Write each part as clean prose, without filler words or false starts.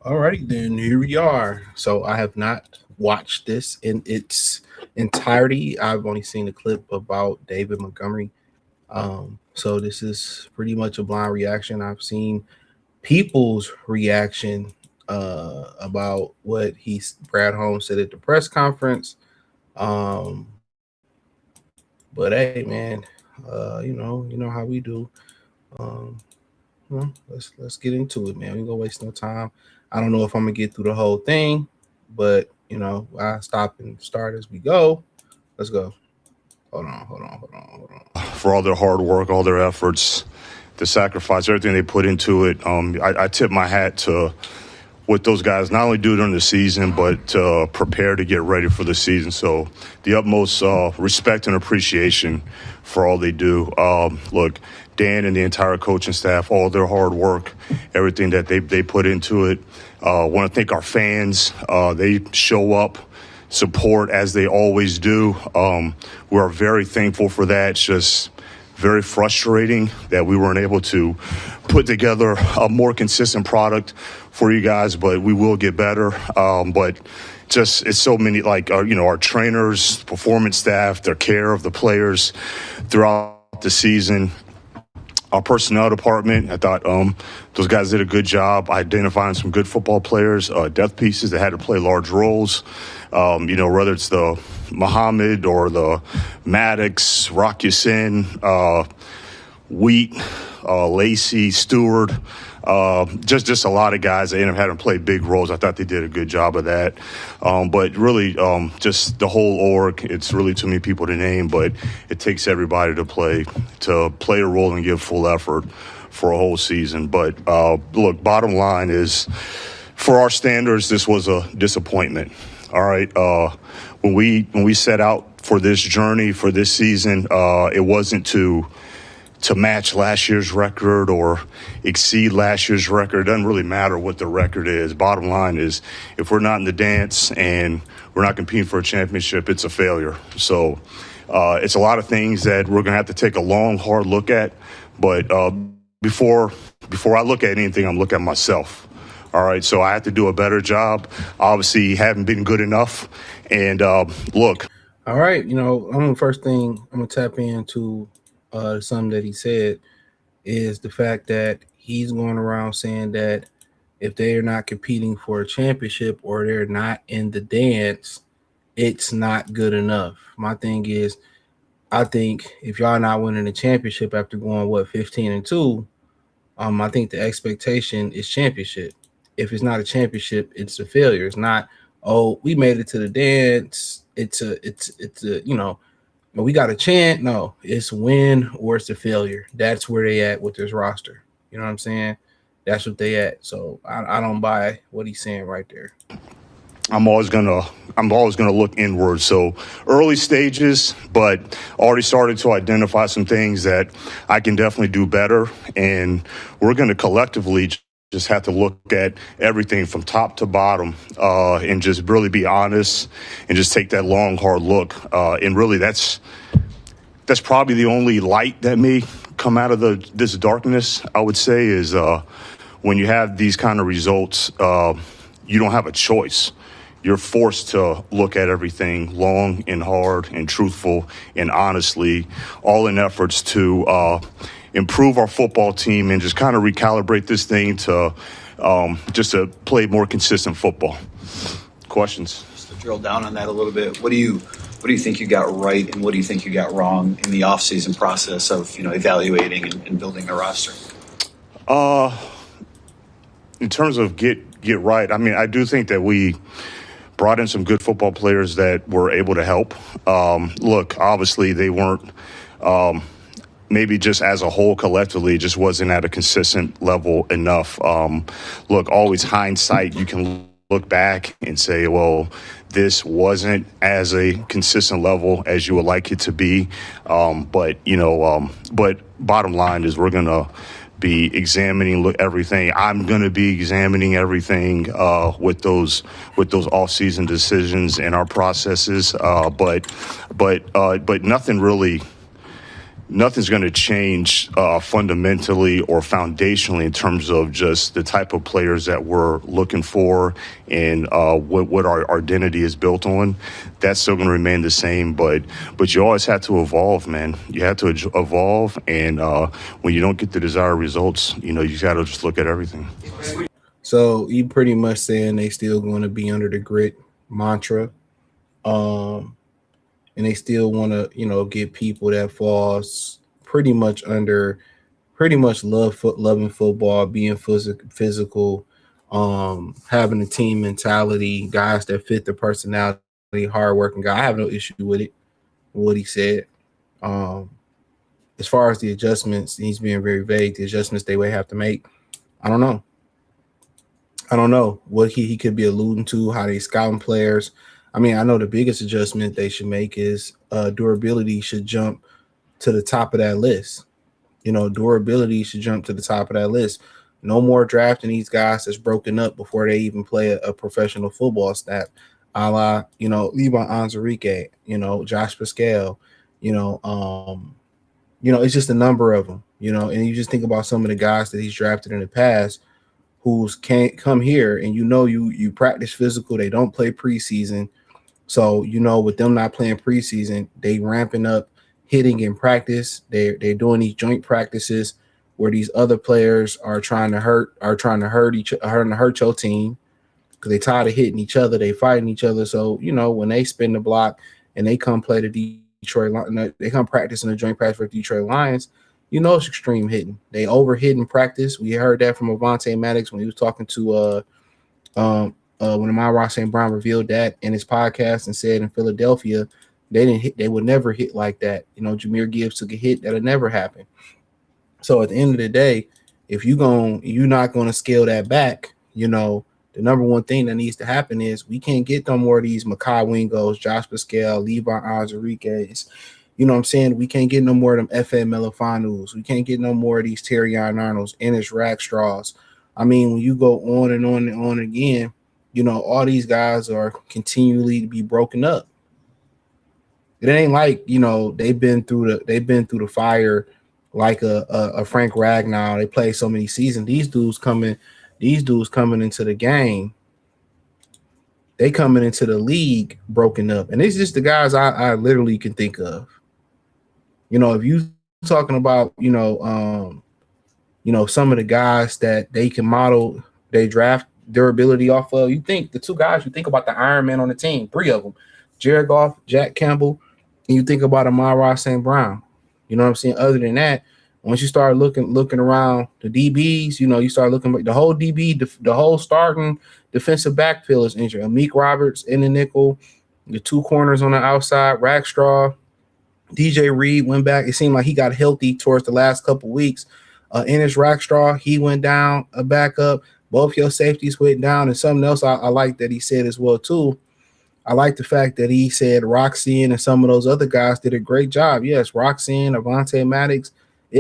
Alrighty, then here we are. So I have not watched this in its entirety. I've only seen a clip about David Montgomery. So this is pretty much a blind reaction. I've seen people's reaction about what Brad Holmes said at the press conference. Um, but hey, man, you know how we do. Um, let's get into it, man. We ain't gonna waste no time. I don't know if I'm gonna get through the whole thing, but I stop and start as we go. Let's go. Hold on. For all their hard work, all their efforts, the sacrifice, everything they put into it. I tip my hat to what those guys not only do during the season, but prepare to get ready for the season. So the utmost respect and appreciation for all they do. Look, Dan and the entire coaching staff, all their hard work, everything that they put into it. I want to thank our fans. They show up, support as they always do. We are very thankful for that. It's just very frustrating that we weren't able to put together a more consistent product for you guys, but we will get better. But just it's so many, like our trainers, performance staff, their care of the players throughout the season. Our personnel department, I thought those guys did a good job identifying some good football players, depth pieces that had to play large roles. Whether it's the Muhammad or the Maddox, Rock Sin, Wheat, Lacey, Stewart, just a lot of guys that ended up having to play big roles. I thought they did a good job of that. But really, just the whole org, it's really too many people to name, but it takes everybody to play a role and give full effort for a whole season. But look, bottom line is, for our standards, this was a disappointment. All right. When we set out for this journey, for this season, it wasn't to match last year's record or exceed last year's record. It doesn't really matter what the record is. Bottom line is, if we're not in the dance and we're not competing for a championship, it's a failure. So it's a lot of things that we're going to have to take a long, hard look at. But before I look at anything, I'm looking at myself. All right, so I have to do a better job. Obviously, haven't been good enough. And look. All right, first thing I'm going to tap into something that he said is the fact that he's going around saying that if they are not competing for a championship or they're not in the dance, it's not good enough. My thing is, I think if y'all not winning the championship after going 15-2, I think the expectation is championship. If it's not a championship, it's a failure. It's not, oh, we made it to the dance. It's a we got a chant. No, it's win or it's a failure. That's where they at with this roster. You know what I'm saying? That's what they at. So I don't buy what he's saying right there. I'm always gonna look inward. So early stages, but already started to identify some things that I can definitely do better, and we're gonna collectively just have to look at everything from top to bottom and just really be honest and just take that long, hard look. And really, that's probably the only light that may come out of this darkness, I would say, is when you have these kind of results, you don't have a choice. You're forced to look at everything long and hard and truthful and honestly, all in efforts to improve our football team and just kind of recalibrate this thing to just to play more consistent football. Questions? Just to drill down on that a little bit, what do you think you got right and what do you think you got wrong in the offseason process of evaluating and building a roster? In terms of get right, I mean, I do think that we brought in some good football players that were able to help. Look, obviously they weren't. Maybe just as a whole, collectively, just wasn't at a consistent level enough. Look, always hindsight, you can look back and say, well, this wasn't as a consistent level as you would like it to be. But bottom line is we're going to be examining everything. I'm going to be examining everything with those off-season decisions and our processes. But nothing really nothing's going to change fundamentally or foundationally in terms of just the type of players that we're looking for and what our identity is built on. That's still going to remain the same, but you always have to evolve, man. You have to evolve, and when you don't get the desired results, you got to just look at everything. So you pretty much saying they still going to be under the grit mantra, and they still want to, get people that falls pretty much under, pretty much loving football, being physical, having a team mentality, guys that fit the personality, hardworking guy. I have no issue with it. What he said. Um, as far as the adjustments, he's being very vague. The adjustments they would have to make, I don't know. I don't know what he could be alluding to, how they scouting players. I mean, I know the biggest adjustment they should make is durability should jump to the top of that list. Durability should jump to the top of that list. No more drafting these guys that's broken up before they even play a professional football snap, a la, Levi Anzarike, Josh Pascal, you know, um, it's just a number of them, and you just think about some of the guys that he's drafted in the past who's can't come here and you practice physical, they don't play preseason. So, with them not playing preseason, they ramping up hitting in practice. They're doing these joint practices where these other players are trying to hurt your team because they tired of hitting each other, they fighting each other. So, when they spin the block and they come play the Detroit Lions, they come practice in the joint practice with Detroit Lions, it's extreme hitting. They over hit in practice. We heard that from Avonte Maddox when he was talking to when Amon-Ra St. Brown revealed that in his podcast and said in Philadelphia they would never hit like that. Jahmyr Gibbs took a hit that'll never happen. So at the end of the day, if you're not gonna scale that back, the number one thing that needs to happen is we can't get no more of these Makai Wingos, Josh Pascal, Levi Anzarike's. You know what I'm saying? We can't get no more of them FM Melifonus. We can't get no more of these Terrion Arnolds, Ennis Rackstraws. I mean, when you go on and on and on again, all these guys are continually to be broken up. It ain't like, they've been through the fire like a Frank Ragnow. They play so many seasons. These dudes coming into the game. They coming into the league broken up. And it's just the guys I literally can think of. If you talking about, some of the guys that they can model, they draft durability off of. You think the two guys, you think about the Iron Man on the team, three of them, Jared Goff, Jack Campbell, and you think about Amon-Ra St. Brown. You know what I'm saying? Other than that, once you start looking around the DBs, you start looking at the whole DB, the whole starting defensive backfield is injured. Amik Roberts in the nickel, the two corners on the outside, Rackstraw, DJ Reed went back. It seemed like he got healthy towards the last couple weeks. Ennis Rackstraw, he went down a backup. Both your safeties went down. And something else I like that he said as well, too. I like the fact that he said Roxanne and some of those other guys did a great job. Yes, Roxanne, Avonte Maddox.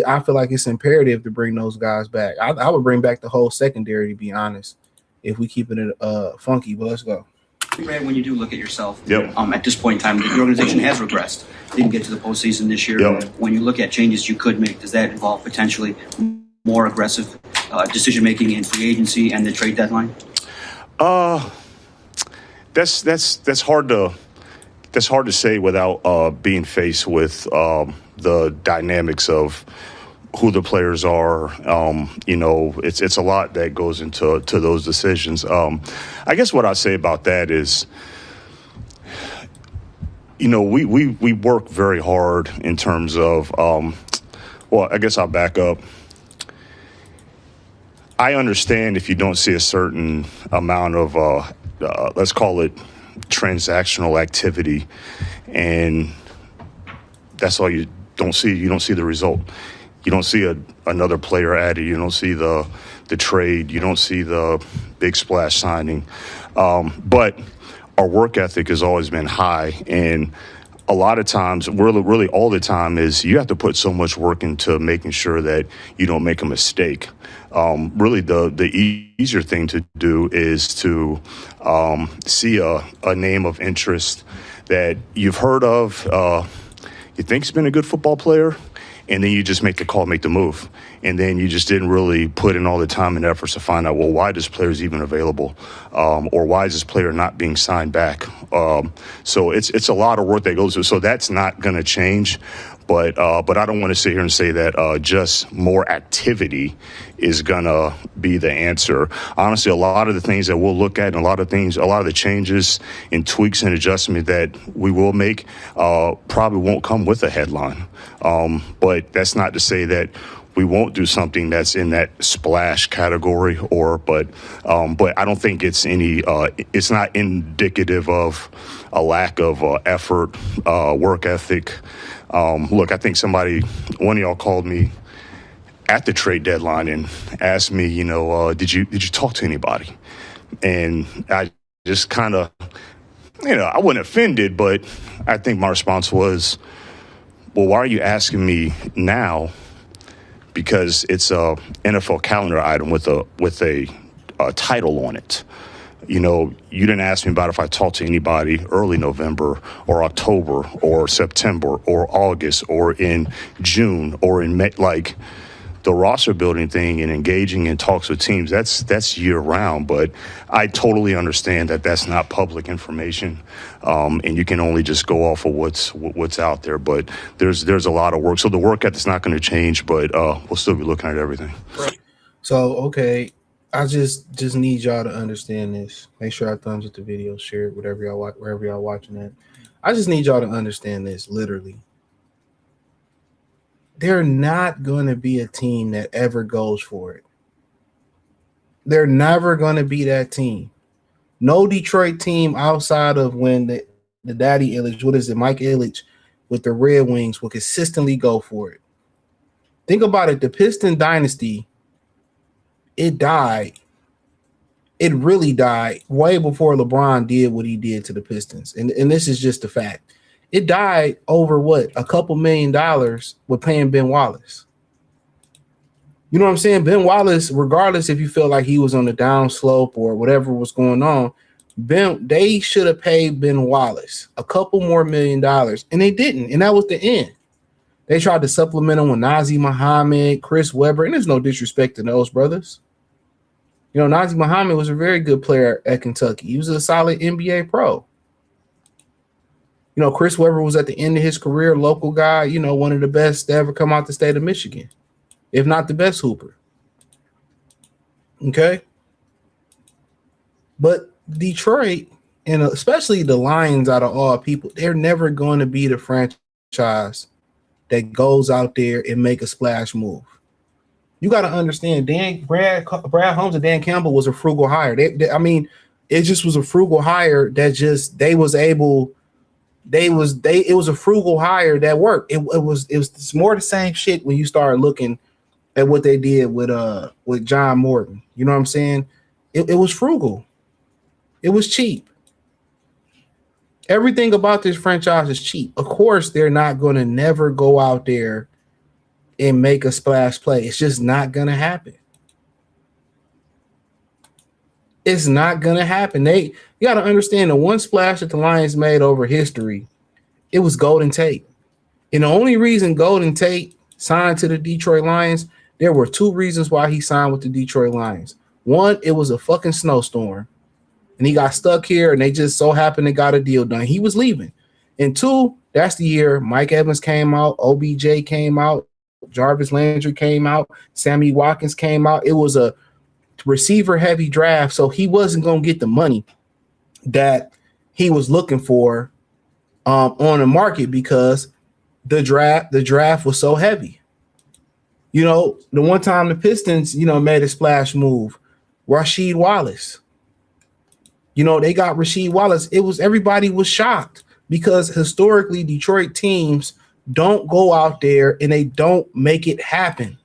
I feel like it's imperative to bring those guys back. I would bring back the whole secondary, to be honest, if we keeping it funky. But let's go. Brad, when you do look at yourself, Yep. At this point in time, the organization has regressed. Didn't get to the postseason this year. Yep. When you look at changes you could make, does that involve potentially more aggressive decision making in free agency and the trade deadline? That's hard to say without being faced with the dynamics of who the players are. It's a lot that goes into those decisions. I guess what I say about that is, we work very hard in terms of, I guess I'll back up. I understand if you don't see a certain amount of, let's call it transactional activity, and that's all you don't see. You don't see the result. You don't see another player added. You don't see the trade. You don't see the big splash signing. But our work ethic has always been high, and a lot of times, really all the time, is you have to put so much work into making sure that you don't make a mistake. Really, the easier thing to do is to see a name of interest that you've heard of, you think he's been a good football player, and then you just make the call, make the move. And then you just didn't really put in all the time and efforts to find out, well, why this player is even available, or why is this player not being signed back? So it's a lot of work that goes through. So that's not going to change. But I don't want to sit here and say that just more activity is going to be the answer. Honestly, a lot of the things that we'll look at and a lot of the changes and tweaks and adjustments that we will make probably won't come with a headline. But that's not to say that we won't do something that's in that splash category, but I don't think it's it's not indicative of a lack of effort, work ethic. Look, I think one of y'all called me at the trade deadline and asked me, did you talk to anybody? And I just kind of, I wasn't offended, but I think my response was, well, why are you asking me now? Because it's a NFL calendar item with a title on it. You didn't ask me about if I talked to anybody early November or October or September or August or in June or in May. Like, the roster building thing and engaging in talks with teams, that's year round. But I totally understand that that's not public information, and you can only just go off of what's out there. But there's a lot of work. So the work ethic's not going to change, but we'll still be looking at everything. So, okay, I just need y'all to understand this. Make sure I thumbs up the video, share it, wherever y'all watching it. I just need y'all to understand this, literally. They're not going to be a team that ever goes for it. They're never going to be that team. No Detroit team outside of when the daddy Illich, Mike Illich with the Red Wings will consistently go for it. Think about it. The Piston dynasty, it died. It really died way before LeBron did what he did to the Pistons. And this is just a fact. It died over what? A couple $1 million with paying Ben Wallace. You know what I'm saying? Ben Wallace, regardless if you felt like he was on the down slope or whatever was going on, they should have paid Ben Wallace a couple more $1 million, and they didn't. And that was the end. They tried to supplement him with Nazir Muhammad, Chris Webber, and there's no disrespect to those brothers. Nazir Muhammad was a very good player at Kentucky. He was a solid NBA pro. Chris Webber was at the end of his career, local guy, one of the best to ever come out the state of Michigan, if not the best hooper. Okay? But Detroit, and especially the Lions out of all people, they're never going to be the franchise that goes out there and make a splash move. You got to understand, Brad Holmes and Dan Campbell was a frugal hire. It just was a frugal hire that it was a frugal hire that worked. It's more the same shit when you start looking at what they did with John Morton. You know what I'm saying? It was frugal. It was cheap. Everything about this franchise is cheap. Of course, they're not going to never go out there and make a splash play. It's just not going to happen. It's not going to happen. You got to understand the one splash that the Lions made over history, it was Golden Tate. And the only reason Golden Tate signed to the Detroit Lions, there were two reasons why he signed with the Detroit Lions. One, it was a fucking snowstorm, and he got stuck here, and they just so happened to got a deal done. He was leaving. And two, that's the year Mike Evans came out, OBJ came out, Jarvis Landry came out, Sammy Watkins came out. It was a receiver-heavy draft, so he wasn't going to get the money that he was looking for on the market because the draft was so heavy. The one time the Pistons, made a splash move, Rasheed Wallace. They got Rasheed Wallace. Everybody was shocked because historically Detroit teams don't go out there and they don't make it happen.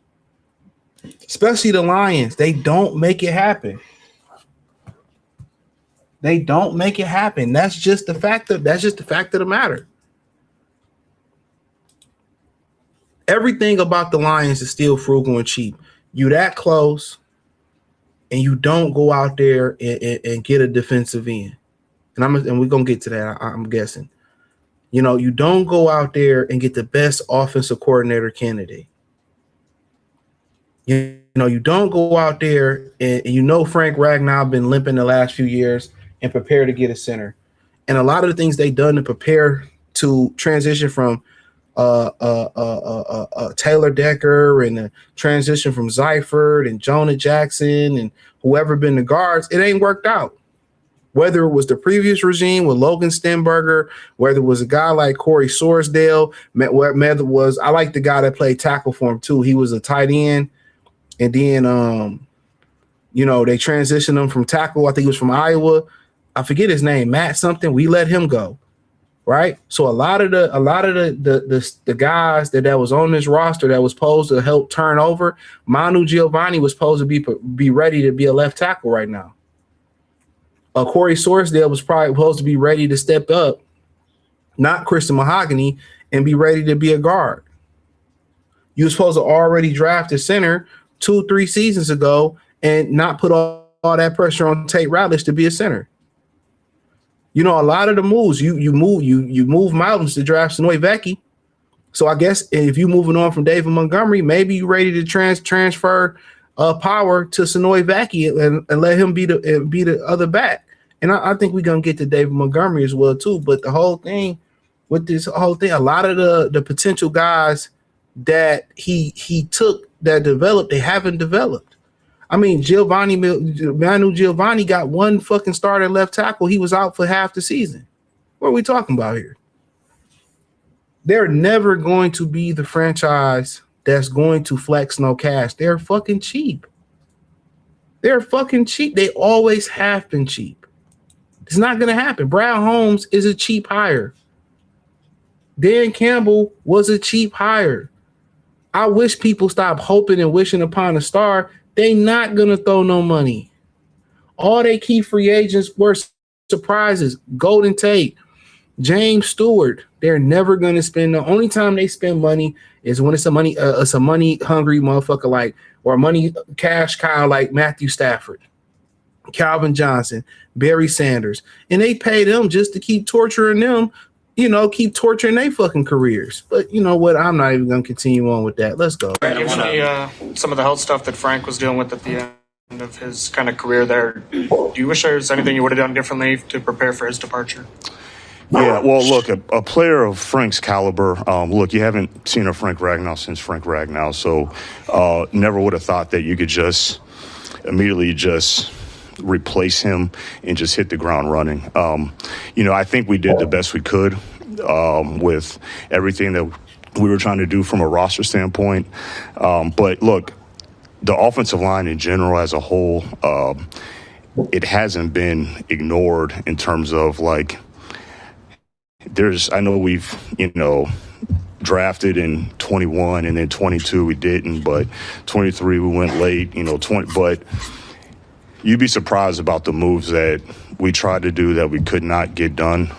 Especially the Lions. They don't make it happen. They don't make it happen. That's just the fact of the matter. Everything about the Lions is still frugal and cheap. You that close, and you don't go out there and get a defensive end. And we're gonna get to that, I'm guessing. You don't go out there and get the best offensive coordinator candidate. You don't go out there and Frank Ragnow been limping the last few years and prepare to get a center. And a lot of the things they done to prepare to transition from Taylor Decker and the transition from Seifert and Jonah Jackson and whoever been the guards, it ain't worked out. Whether it was the previous regime with Logan Stenberger, whether it was a guy like Corey Sorsdale, I like the guy that played tackle for him too. He was a tight end. And then, they transitioned him from tackle. I think he was from Iowa. I forget his name, Matt something. We let him go, right? So a lot of the guys that was on this roster that was supposed to help turn over, Manu Giovanni was supposed to be ready to be a left tackle right now. Corey Sorsdale was probably supposed to be ready to step up, not Christian Mahogany, and be ready to be a guard. You were supposed to already draft a center 2-3 seasons ago and not put all that pressure on Tate Ratledge to be a center. A lot of the moves you move mountains to draft Sonoy Vecchi. So I guess if you moving on from David Montgomery, maybe you're ready to transfer power to Sonoy Vecchi and let him be the other back. And I think we're gonna get to David Montgomery as well too. But the whole thing with this whole thing, a lot of the potential guys that he took that developed, they haven't developed. I mean, Manu Giovanni got one fucking start at left tackle. He was out for half the season. What are we talking about here? They're never going to be the franchise that's going to flex no cash. They're fucking cheap. They're fucking cheap. They always have been cheap. It's not going to happen. Brad Holmes is a cheap hire. Dan Campbell was a cheap hire. I wish people stop hoping and wishing upon a star. They not going to throw no money. All they key free agents were surprises. Golden Tate, James Stewart. They're never going to spend. The only time they spend money is when it's a money hungry motherfucker or money cash cow like Matthew Stafford, Calvin Johnson, Barry Sanders. And they pay them just to keep torturing them. Keep torturing their fucking careers. But you know what? I'm not even going to continue on with that. Let's go. Given some of the health stuff that Frank was dealing with at the end of his kind of career there, do you wish there was anything you would have done differently to prepare for his departure? Yeah, well, look, a player of Frank's caliber, you haven't seen a Frank Ragnow since Frank Ragnow, so never would have thought that you could just immediately replace him and just hit the ground running. I think we did the best we could with everything that we were trying to do from a roster standpoint. But look, the offensive line in general as a whole, it hasn't been ignored in terms of I know we've, drafted in 21 and then 22 we didn't, but 23 we went late, 20, but you'd be surprised about the moves that we tried to do that we could not get done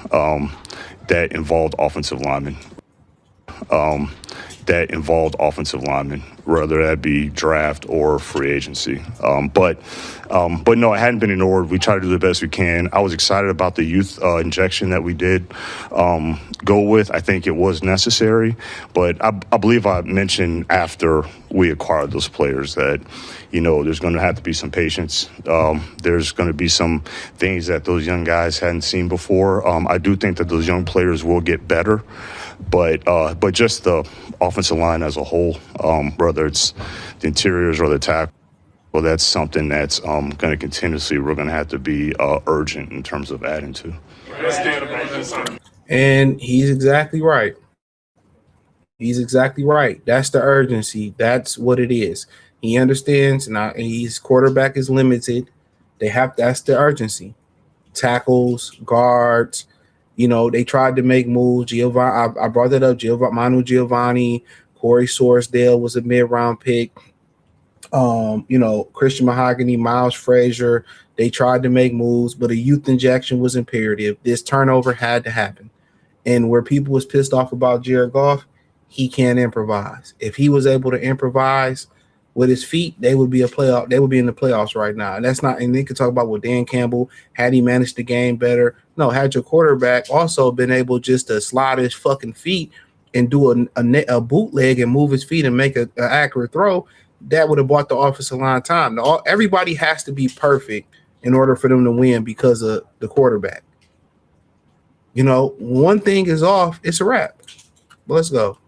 that involved offensive linemen. Whether that be draft or free agency. But no, it hadn't been ignored. We tried to do the best we can. I was excited about the youth injection that we did go with. I think it was necessary, but I believe I mentioned after we acquired those players that, there's going to have to be some patience. There's going to be some things that those young guys hadn't seen before. I do think that those young players will get better. But just the offensive line as a whole, whether it's the interiors or the tackle, well, that's something that's going to continuously, we're going to have to be urgent in terms of adding to. And he's exactly right. That's the urgency. That's what it is. He understands now. His quarterback is limited. That's the urgency. Tackles, guards. They tried to make moves. Giovanni, I brought that up. Manu Giovanni, Corey Sorsdale was a mid-round pick. Christian Mahogany, Miles Frazier. They tried to make moves, but a youth injection was imperative. This turnover had to happen. And where people was pissed off about Jared Goff, he can't improvise. If he was able to improvise with his feet, they would be a playoff. They would be in the playoffs right now. And that's not. And they could talk about with Dan Campbell, had he managed the game better. No, had your quarterback also been able just to slide his fucking feet and do a bootleg and move his feet and make an accurate throw, that would have bought the offensive line time. Now, everybody has to be perfect in order for them to win because of the quarterback. You know, one thing is off, it's a wrap. But let's go.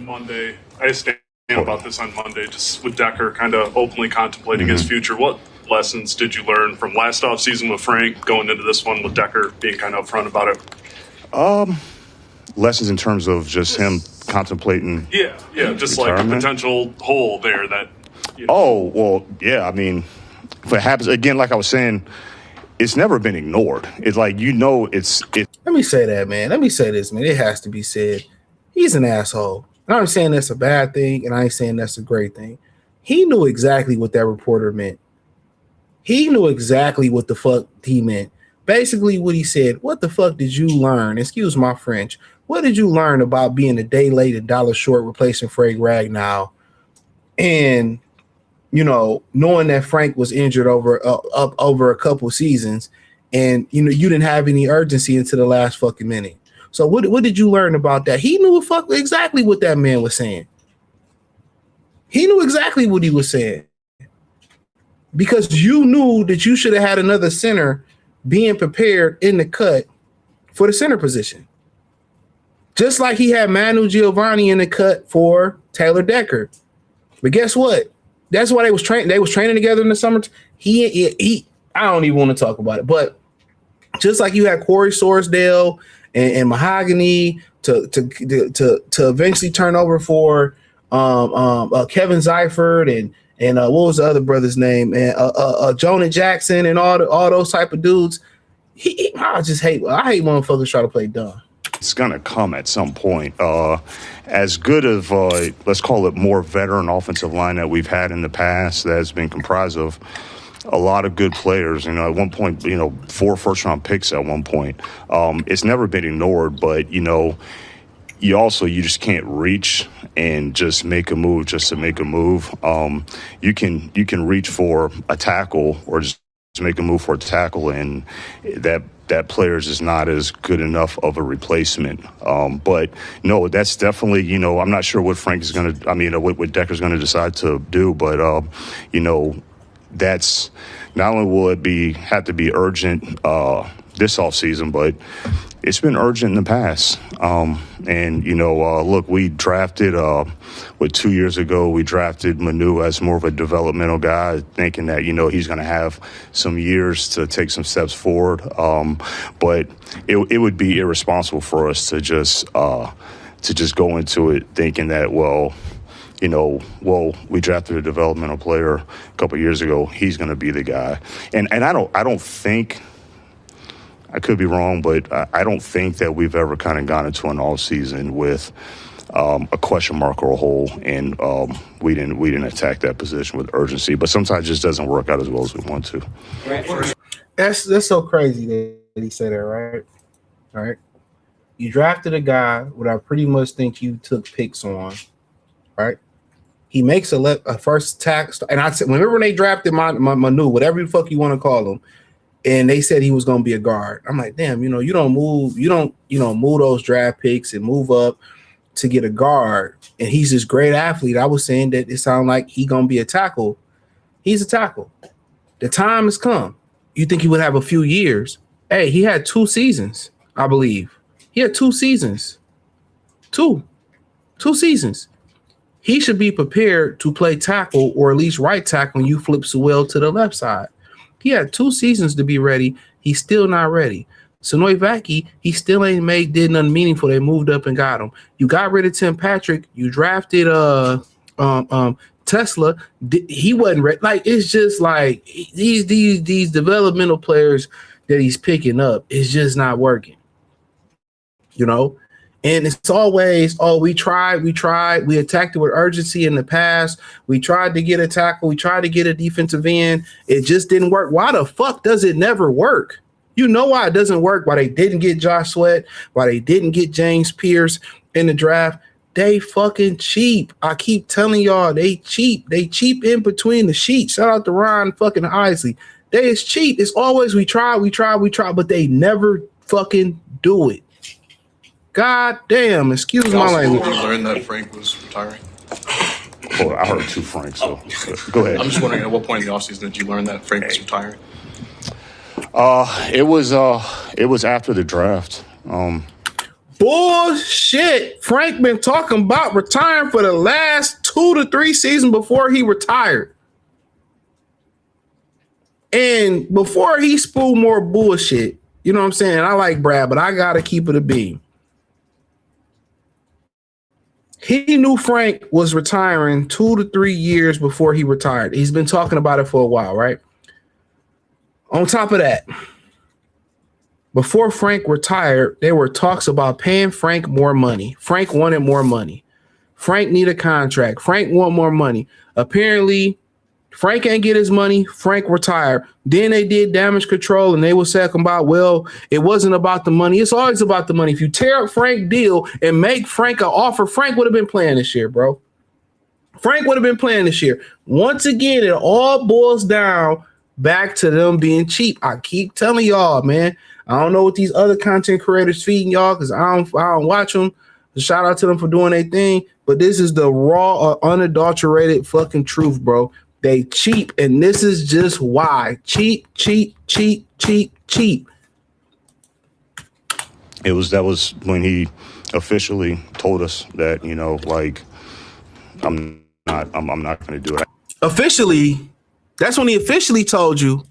Monday, I asked Dan about this on Monday, just with Decker kind of openly contemplating his future. What lessons did you learn from last offseason with Frank going into this one with Decker being kind of upfront about it? Lessons in terms of just him contemplating. Yeah, just like a potential hole there that. You know. Oh, well, yeah. I mean, if it happens again, like I was saying, it's never been ignored. It's like, you know, it's. Let me say that, man. Let me say this, man. It has to be said. He's an asshole. And I'm saying that's a bad thing, and I ain't saying that's a great thing. He knew exactly what that reporter meant. He knew exactly what the fuck he meant. Basically, what he said, what the fuck did you learn? Excuse my French. What did you learn about being a day late, $1 short, replacing Frank Ragnow? And, you know, knowing that Frank was injured over a couple seasons, and, you know, you didn't have any urgency into the last fucking minute. So what did you learn about that? He knew exactly what that man was saying. He knew exactly what he was saying. Because you knew that you should have had another center being prepared in the cut for the center position. Just like he had Manu Giovanni in the cut for Taylor Decker. But guess what? That's why they was training together in the summer. He I don't even want to talk about it. But just like you had Corey Sorsdale and Mahogany to eventually turn over for Kevin Seifert and what was the other brother's name? And Jonah Jackson and all those type of dudes. I hate motherfuckers try to play dumb. It's gonna come at some point. As good of let's call it more veteran offensive line that we've had in the past, that has been comprised of a lot of good players. You know, at one point, you know, 4 first-round picks at one point. It's never been ignored, but, you know, you just can't reach and just make a move just to make a move. You can reach for a tackle or just make a move for a tackle, and that player is just not as good enough of a replacement. But no, that's definitely, you know, I'm not sure what Frank is going to, what Decker's going to decide to do, but, you know, that's not only will it have to be urgent this offseason, but it's been urgent in the past. And, you know, look, we drafted, 2 years ago, we drafted Manu as more of a developmental guy, thinking that, you know, he's going to have some years to take some steps forward. But it would be irresponsible for us to just go into it thinking that, we drafted a developmental player a couple of years ago. He's going to be the guy. And I don't think, I could be wrong, but I don't think that we've ever kind of gone into an off season with a question mark or a hole, and we didn't attack that position with urgency. But sometimes it just doesn't work out as well as we want to. That's so crazy that he said that, right? All right. You drafted a guy what I pretty much think you took picks on, right? He makes a first tackle, and I said, remember when they drafted Manu, whatever the fuck you want to call him, and they said he was going to be a guard. I'm like, damn, you know, you don't move those draft picks and move up to get a guard. And he's this great athlete. I was saying that it sounded like he going to be a tackle. He's a tackle. The time has come. You think he would have a few years? Hey, he had 2 seasons, I believe. He had 2 seasons. Two seasons. He should be prepared to play tackle or at least right tackle when you flip Sewell to the left side. He had 2 seasons to be ready. He's still not ready. Sonoy Vaki, he still ain't did nothing meaningful. They moved up and got him. You got rid of Tim Patrick. You drafted Tesla. He wasn't ready. Like, it's just like these developmental players that he's picking up is just not working. You know? And it's always, we tried, we attacked it with urgency in the past. We tried to get a tackle, we tried to get a defensive end. It just didn't work. Why the fuck does it never work? You know why it doesn't work, why they didn't get Josh Sweat, why they didn't get James Pierce in the draft. They fucking cheap. I keep telling y'all, they cheap. They cheap in between the sheets. Shout out to Ron fucking Isley. They is cheap. It's always we try, but they never fucking do it. God damn, excuse my language. Did you learn that Frank was retiring? Well, I heard two Franks, so go ahead. I'm just wondering, at what point in the offseason did you learn that Frank was retiring? It was after the draft. Bullshit. Frank been talking about retiring for the last 2 to 3 seasons before he retired. And before he spewed more bullshit, you know what I'm saying? I like Brad, but I gotta keep it a beam. He knew Frank was retiring 2 to 3 years before he retired. He's been talking about it for a while, right? On top of that, before Frank retired, there were talks about paying Frank more money. Frank wanted more money. Frank needed a contract. Frank want more money. Apparently, Frank ain't get his money. Frank retired. Then they did damage control, and they were talking about, well, it wasn't about the money. It's always about the money. If you tear up Frank's deal and make Frank an offer, Frank would have been playing this year, bro. Frank would have been playing this year. Once again, it all boils down back to them being cheap. I keep telling y'all, man. I don't know what these other content creators feeding y'all because I don't watch them. Shout out to them for doing their thing. But this is the raw, unadulterated fucking truth, bro. They cheap, and this is just why. Cheap. That was when he officially told us that, you know, like, I'm not going to do it. Officially, that's when he officially told you.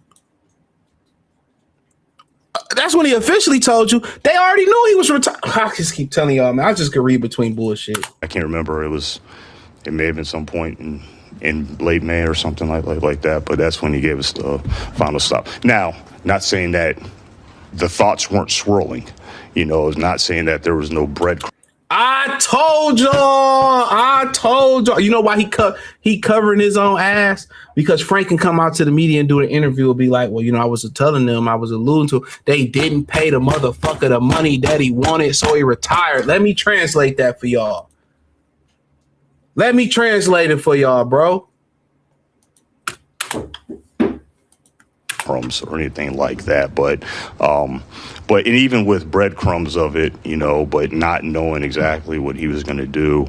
That's when he officially told you. They already knew he was retired. I just keep telling y'all, man. I just could read between bullshit. I can't remember. It may have been some point in late May or something like that. But that's when he gave us the final stop. Now, not saying that the thoughts weren't swirling. You know, it's not saying that there was no breadcrumbs. I told y'all. You know why he covering his own ass? Because Frank can come out to the media and do an interview and be like, well, you know, I was telling them, I was alluding to, they didn't pay the motherfucker the money that he wanted, so he retired. Let me translate that for y'all. Let me translate it for y'all, bro. Crumbs or anything like that, but even with breadcrumbs of it, you know, but not knowing exactly what he was going to do,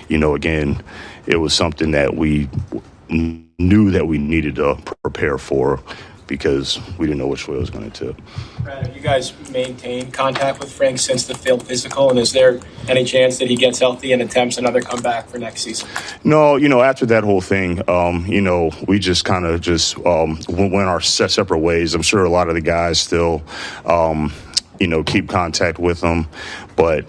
you know, again, it was something that we knew that we needed to prepare for because we didn't know which way it was going to tip. Brad, have you guys maintained contact with Frank since the physical, and is there any chance that he gets healthy and attempts another comeback for next season? No, you know, after that whole thing, you know, we just kind of went our separate ways. I'm sure a lot of the guys still, you know, keep contact with him, but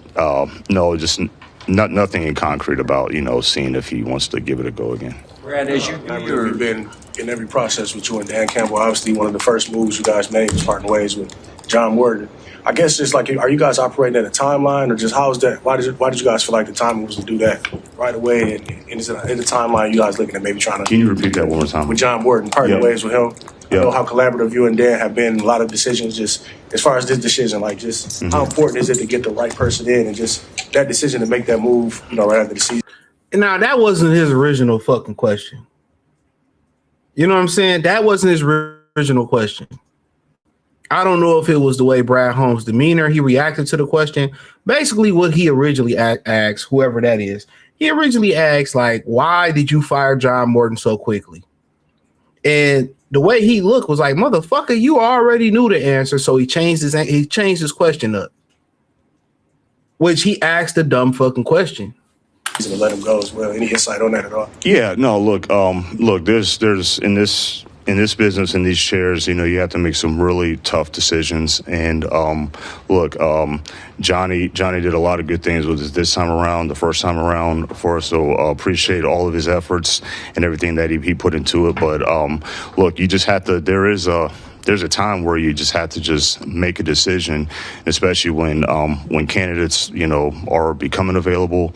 no, just nothing in concrete about, you know, seeing if he wants to give it a go again. Brad, as you I've really been in every process with you and Dan Campbell. Obviously, one of the first moves you guys made was parting ways with John Ward. I guess just like, are you guys operating at a timeline, or just how is that? Why did you guys feel like the timing was to do that right away? And is it in the timeline you guys looking at maybe trying to? Can you repeat that one more time? With John Ward and parting ways with him. I know how collaborative you and Dan have been. A lot of decisions, just as far as this decision, like just how important is it to get the right person in, and just that decision to make that move, you know, right after the season. Now, that wasn't his original fucking question. You know what I'm saying? That wasn't his original question. I don't know if it was the way Brad Holmes' demeanor, he reacted to the question. Basically, what he originally asked, whoever that is, he originally asked, like, why did you fire John Morton so quickly? And the way he looked was like, motherfucker, you already knew the answer, so he changed his question up, which he asked a dumb fucking question. To let him go as well. Any insight on that at all? Yeah, no, look, there's in this business, in these chairs, you know, you have to make some really tough decisions. And Johnny did a lot of good things with us this time around, the first time around for us. So appreciate all of his efforts and everything that he put into it. But look, you just have to. There's a time where you just have to just make a decision, especially when candidates, you know, are becoming available.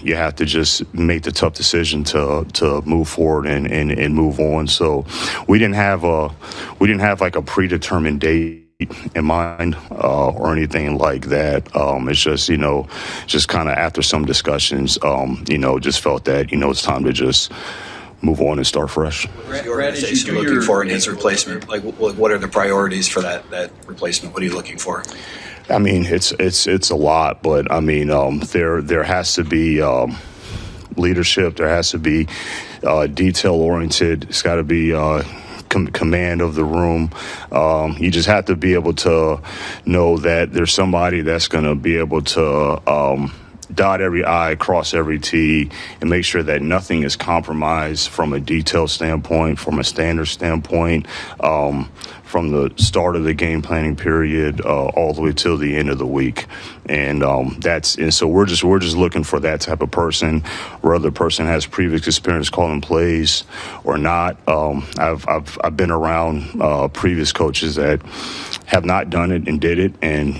You have to just make the tough decision to move forward and move on. So we didn't have like a predetermined date in mind or anything like that. It's just, just kind of after some discussions, just felt that, it's time to just move on and start fresh. What is the organization looking for in his replacement? Like, what are the priorities for that replacement? What are you looking for? I mean, it's a lot, but I mean, there has to be leadership. There has to be detail oriented. It's got to be command of the room. You just have to be able to know that there's somebody that's going to be able to dot every I, cross every T, and make sure that nothing is compromised from a detail standpoint, from a standard standpoint, from the start of the game planning period all the way till the end of the week. And so we're just looking for that type of person, whether the person has previous experience calling plays or not. I've been around previous coaches that have not done it and did it, and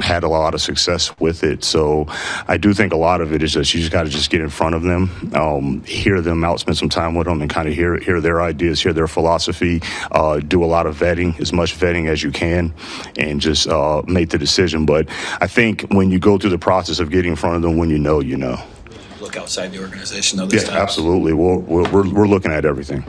had a lot of success with it. So I do think a lot of it is just, you just got to just get in front of them, hear them out, spend some time with them, and kind of hear their ideas, hear their philosophy, do a lot of vetting, as much vetting as you can, and just make the decision. But I think when you go through the process of getting in front of them, when you know, Look outside the organization, though, this time. Absolutely. We're looking at everything.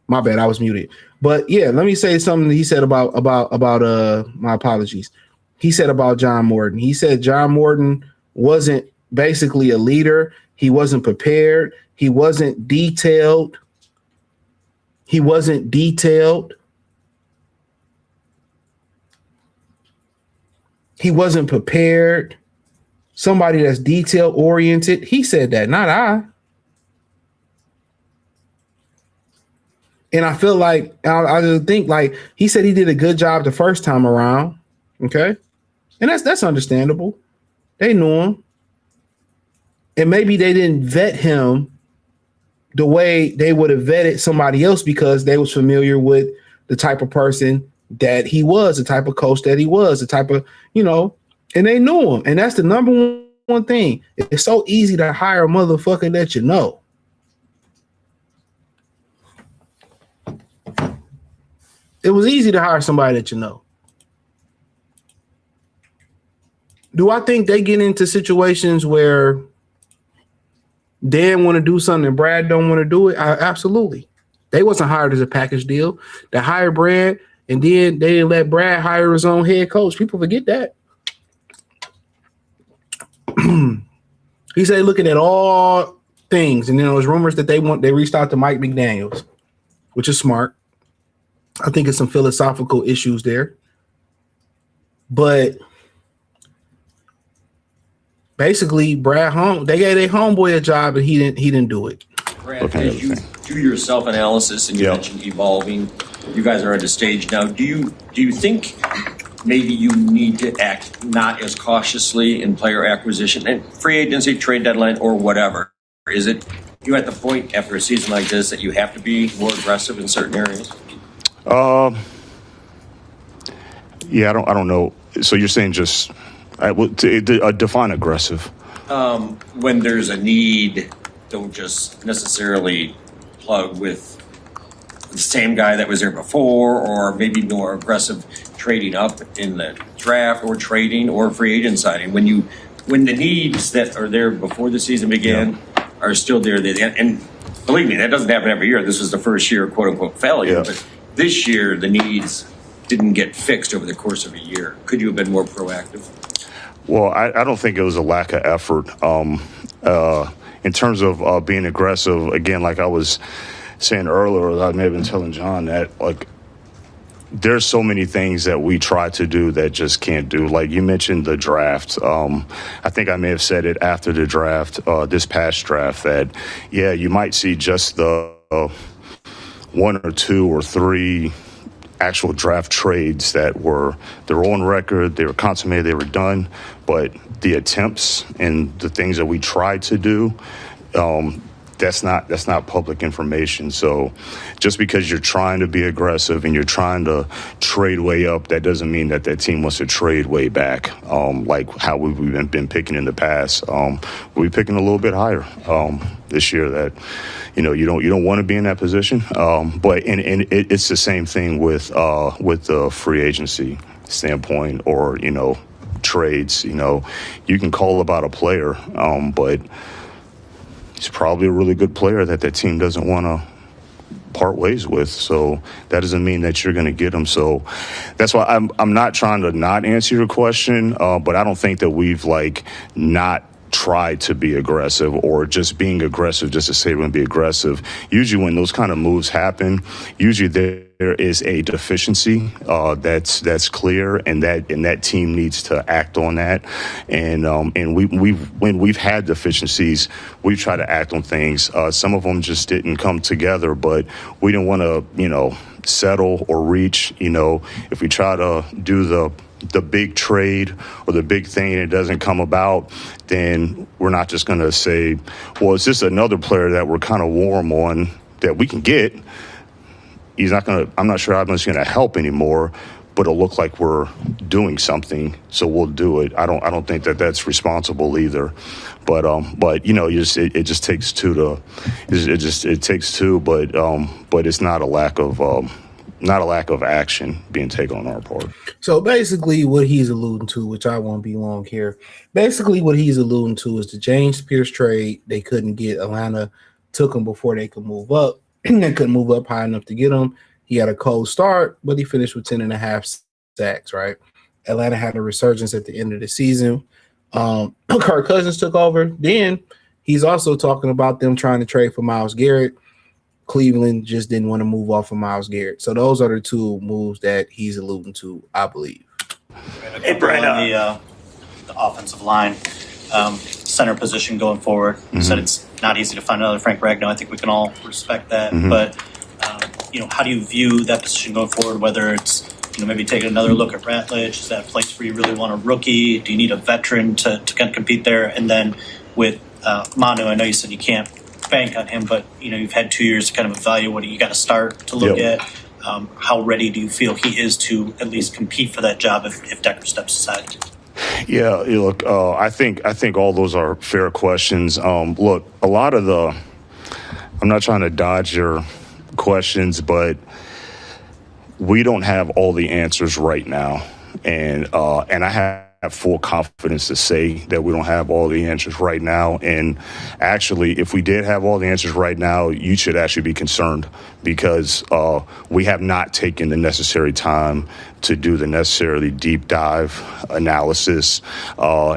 My bad, I was muted. But yeah, let me say something he said about my apologies. He said about John Morton. He said John Morton wasn't basically a leader. He wasn't prepared. He wasn't detailed. He wasn't detailed. He wasn't prepared. Somebody that's detail oriented. He said that, not I. And I feel like I just think like he said he did a good job the first time around. Okay. And that's understandable. They knew him. And maybe they didn't vet him the way they would have vetted somebody else because they was familiar with the type of person that he was, the type of coach that he was, the type of, and they knew him. And that's the number one thing. It's so easy to hire a motherfucker that you know. It was easy to hire somebody that you know. Do I think they get into situations where Dan want to do something and Brad don't want to do it? Absolutely. They wasn't hired as a package deal. They hired Brad, and then they didn't let Brad hire his own head coach. People forget that. He said looking at all things, and then there was rumors that they reached out to Mike McDaniels, which is smart. I think it's some philosophical issues there. But basically, Brad Holmes, they gave their homeboy a job and he didn't do it. Grant, as you do your self-analysis and you mentioned evolving, you guys are at a stage now. Do you think maybe you need to act not as cautiously in player acquisition and free agency, trade deadline, or whatever? Is it you at the point after a season like this that you have to be more aggressive in certain areas? Yeah, I don't know. So you're saying just define aggressive. When there's a need, don't just necessarily plug with the same guy that was there before, or maybe more aggressive trading up in the draft or trading or free agent signing. When the needs that are there before the season began are still there, and believe me, that doesn't happen every year. This was the first year, quote unquote, failure. But this year, the needs didn't get fixed over the course of a year. Could you have been more proactive? Well, I don't think it was a lack of effort. In terms of being aggressive, again, like I was saying earlier, I may have been telling John that, like, there's so many things that we try to do that just can't do. Like you mentioned the draft. I think I may have said it after the draft, this past draft, that, yeah, you might see just the one or two or three actual draft trades that were on record, they were consummated, they were done, but the attempts and the things that we tried to do, that's not public information. So just because you're trying to be aggressive and you're trying to trade way up, that doesn't mean that team wants to trade way back, like how we've been picking in the past. We're picking a little bit higher this year. That you don't want to be in that position. But it's the same thing with the free agency standpoint, or trades. You can call about a player, but he's probably a really good player that team doesn't want to part ways with. So that doesn't mean that you're going to get him. So that's why I'm not trying to not answer your question, but I don't think that we've not tried to be aggressive, or just being aggressive just to say we're going to be aggressive. Usually when those kind of moves happen, usually there is a deficiency that's clear, and that team needs to act on that. And when we've had deficiencies, we've tried to act on things. Some of them just didn't come together, but we didn't want to settle or reach. If we try to do the big trade or the big thing and it doesn't come about, then we're not just going to say, well, it's just another player that we're kind of warm on that we can get. I'm not sure I'm just going to help anymore, but it'll look like we're doing something, so we'll do it. I don't think that that's responsible either. But it just takes two it takes two, but it's not a lack of action being taken on our part. So basically what he's alluding to, which I won't be long here, basically what he's alluding to is the James Pierce trade. They couldn't get Atlanta, took him before they could move up. They couldn't move up high enough to get him. He had a cold start, but he finished with 10.5 sacks, right? Atlanta had a resurgence at the end of the season. Kirk Cousins took over. Then he's also talking about them trying to trade for Myles Garrett. Cleveland just didn't want to move off of Myles Garrett. So those are the two moves that he's alluding to, I believe. Hey, Brian, the offensive line, center position going forward. You said it's not easy to find another Frank Ragnow. I think we can all respect that. But, how do you view that position going forward, whether it's, maybe taking another look at Ratledge? Is that a place where you really want a rookie? Do you need a veteran to kind of compete there? And then with Manu, I know you said you can't bank on him, but you've had 2 years to kind of evaluate what you got to start to look at. How ready do you feel he is to at least compete for that job if Decker steps aside? Yeah, look, I think all those are fair questions. Look, a lot of I'm not trying to dodge your questions, but we don't have all the answers right now, and I have full confidence to say that we don't have all the answers right now. And actually, if we did have all the answers right now, you should actually be concerned, because we have not taken the necessary time to do the necessarily deep dive analysis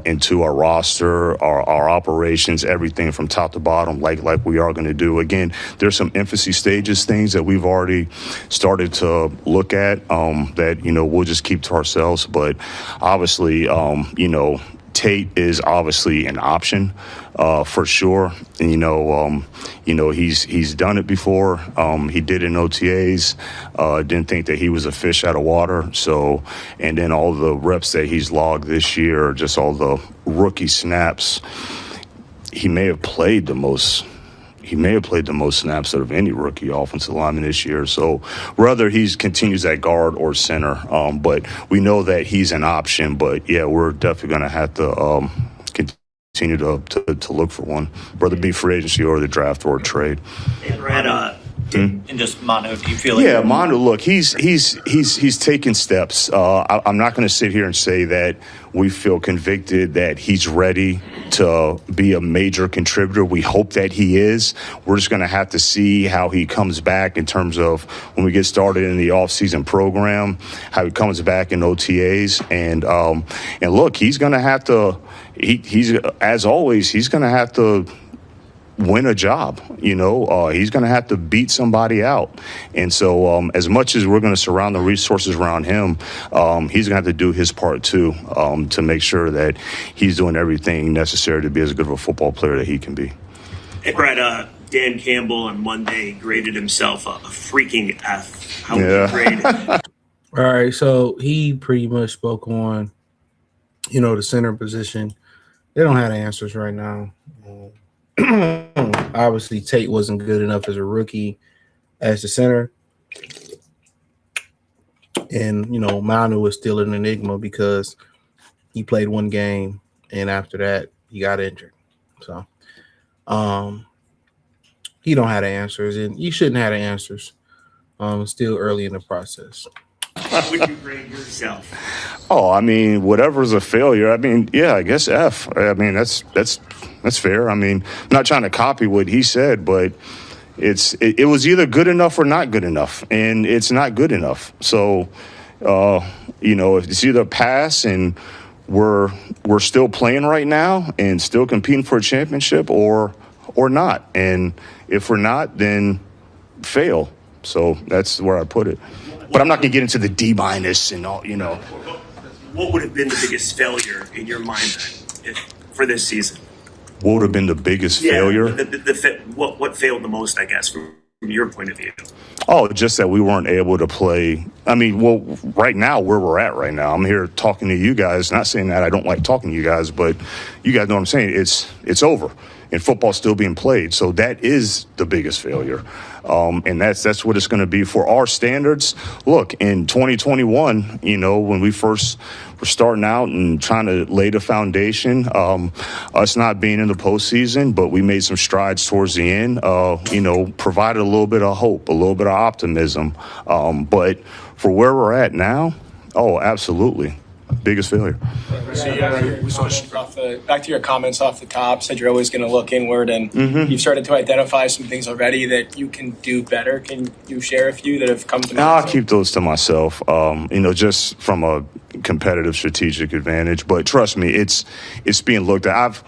into our roster, our operations, everything from top to bottom, like we are going to do. Again, there's some infancy stages things that we've already started to look at that we'll just keep to ourselves. But obviously, Tate is obviously an option for sure. And, he's done it before. He did in OTAs. Didn't think that he was a fish out of water. So, and then all the reps that he's logged this year, just all the rookie snaps, he may have played the most snaps out of any rookie offensive lineman this year. So whether he continues at guard or center, but we know that he's an option. But yeah, we're definitely going to have to continue to look for one, whether it be free agency or the draft or trade. And Brad, and just Manu, do you feel like? Yeah, Manu. Look, he's taking steps. I'm not going to sit here and say that we feel convicted that he's ready to be a major contributor. We hope that he is. We're just going to have to see how he comes back in terms of when we get started in the offseason program, how he comes back in OTAs, and look, he's going to have to. He's as always, he's going to have to win a job. He's going to have to beat somebody out. And so as much as we're going to surround the resources around him, he's going to have to do his part too, to make sure that he's doing everything necessary to be as good of a football player that he can be. Hey, Brad, Dan Campbell on Monday graded himself a freaking F. How would you grade? All right, so he pretty much spoke on, the center position. They don't have the answers right now. Obviously, Tate wasn't good enough as a rookie as the center. And, Manu was still an enigma because he played one game, and after that, he got injured. So, he don't have the answers, and you shouldn't have the answers. Still early in the process. How would you grade yourself? Oh, I mean, whatever's a failure. I mean, yeah, I guess F. I mean, that's fair. I mean, I'm not trying to copy what he said, but it was either good enough or not good enough, and it's not good enough. So, it's either pass and we're still playing right now and still competing for a championship, or not. And if we're not, then fail. So that's where I put it. But I'm not going to get into the D- and all, What would have been the biggest failure in your mind for this season? What would have been the biggest failure? What failed the most, I guess, from your point of view? Oh, just that we weren't able to play. I mean, well, right now, where we're at right now, I'm here talking to you guys, not saying that I don't like talking to you guys, but you guys know what I'm saying. It's over. And football's still being played. So that is the biggest failure. And that's what it's going to be for our standards. Look, in 2021, when we first were starting out and trying to lay the foundation, us not being in the postseason, but we made some strides towards the end, provided a little bit of hope, a little bit of optimism. But for where we're at now, oh, absolutely. Biggest failure. Back to your comments off the top, said you're always going to look inward, and you've started to identify some things already that you can do better. Can you share a few that have come to mind? I'll keep those to myself, just from a competitive strategic advantage. But trust me, it's being looked at.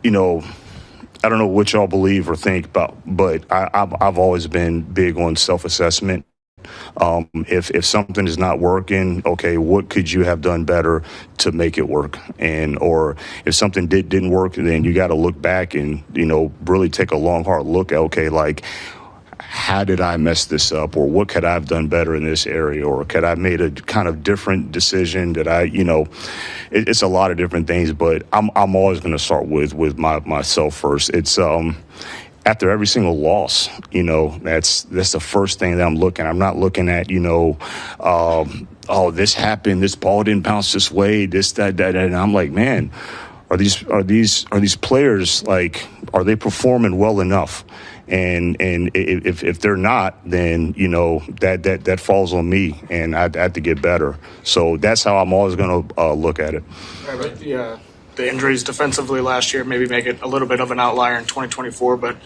I don't know what y'all believe or think about, but I've always been big on self-assessment. If something is not working, okay, what could you have done better to make it work? Or if something didn't work, then you got to look back and, really take a long, hard look at, okay, like, how did I mess this up? Or what could I have done better in this area? Or could I have made a kind of different decision that it's a lot of different things, but I'm always going to start with myself first. It's, after every single loss, that's the first thing that I'm looking at. I'm not looking at, this happened, this ball didn't bounce this way, that. And I'm like, man, are these players, like, are they performing well enough? And if they're not, then, that falls on me, and I have to get better. So that's how I'm always going to look at it. Right, but the injuries defensively last year maybe make it a little bit of an outlier in 2024, but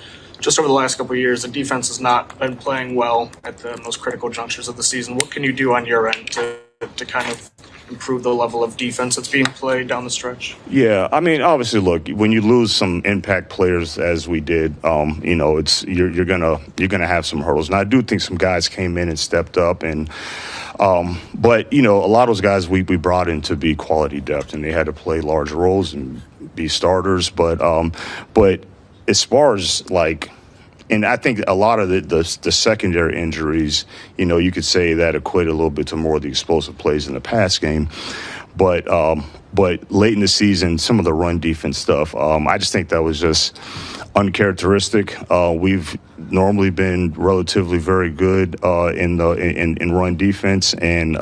just over the last couple of years, the defense has not been playing well at the most critical junctures of the season. What can you do on your end to kind of improve the level of defense that's being played down the stretch? Yeah, I mean, obviously, look, when you lose some impact players as we did, it's you're gonna have some hurdles. And I do think some guys came in and stepped up, and but a lot of those guys we brought in to be quality depth, and they had to play large roles and be starters. But as far as like. And I think a lot of the secondary injuries, you could say that equated a little bit to more of the explosive plays in the pass game. But late in the season, some of the run defense stuff, I just think that was just uncharacteristic. We've normally been relatively very good in run defense, and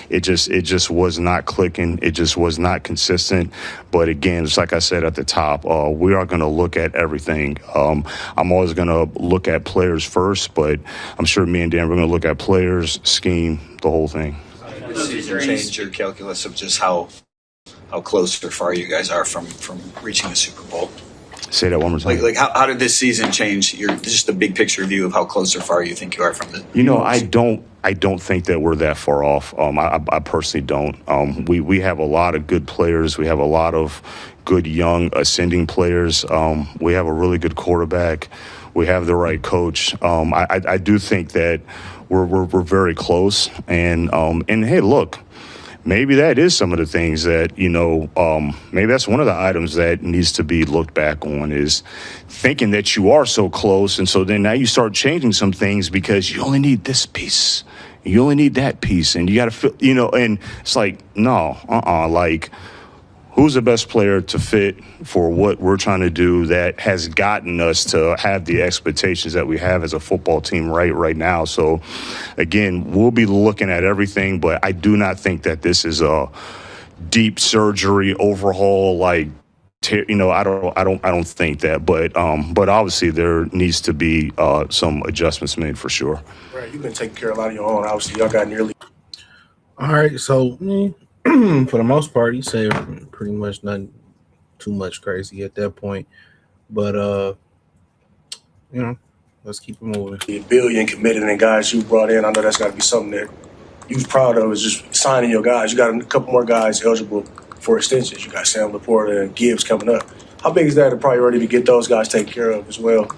it just was not clicking. It just was not consistent. But again, just like I said at the top, we are going to look at everything. I'm always going to look at players first, but I'm sure me and Dan we're going to look at players, scheme, the whole thing. This season changed your calculus of just how close or far you guys are from reaching the Super Bowl? Say that one more time. Like how did this season change just the big picture view of how close or far you think you are from the? I don't think that we're that far off. I personally don't. We have a lot of good players. We have a lot of good young ascending players. We have a really good quarterback. We have the right coach. I do think that we're very close. And hey, look. Maybe that is some of the things that, maybe that's one of the items that needs to be looked back on is thinking that you are so close. And so then now you start changing some things because you only need this piece. You only need that piece. And you got to feel, and it's like, no, like who's the best player to fit for what we're trying to do that has gotten us to have the expectations that we have as a football team right now. So, again, we'll be looking at everything, but I do not think that this is a deep surgery overhaul. Like, I don't think that. But obviously there needs to be some adjustments made for sure. Right, you've been taking care of a lot of your own. Obviously, y'all got nearly. All right, so. For the most part, you say pretty much nothing too much crazy at that point. But, let's keep it moving. The billion committed and guys you brought in, I know that's got to be something that you're proud of is just signing your guys. You got a couple more guys eligible for extensions. You got Sam Laporta and Gibbs coming up. How big is that a priority to get those guys taken care of as well?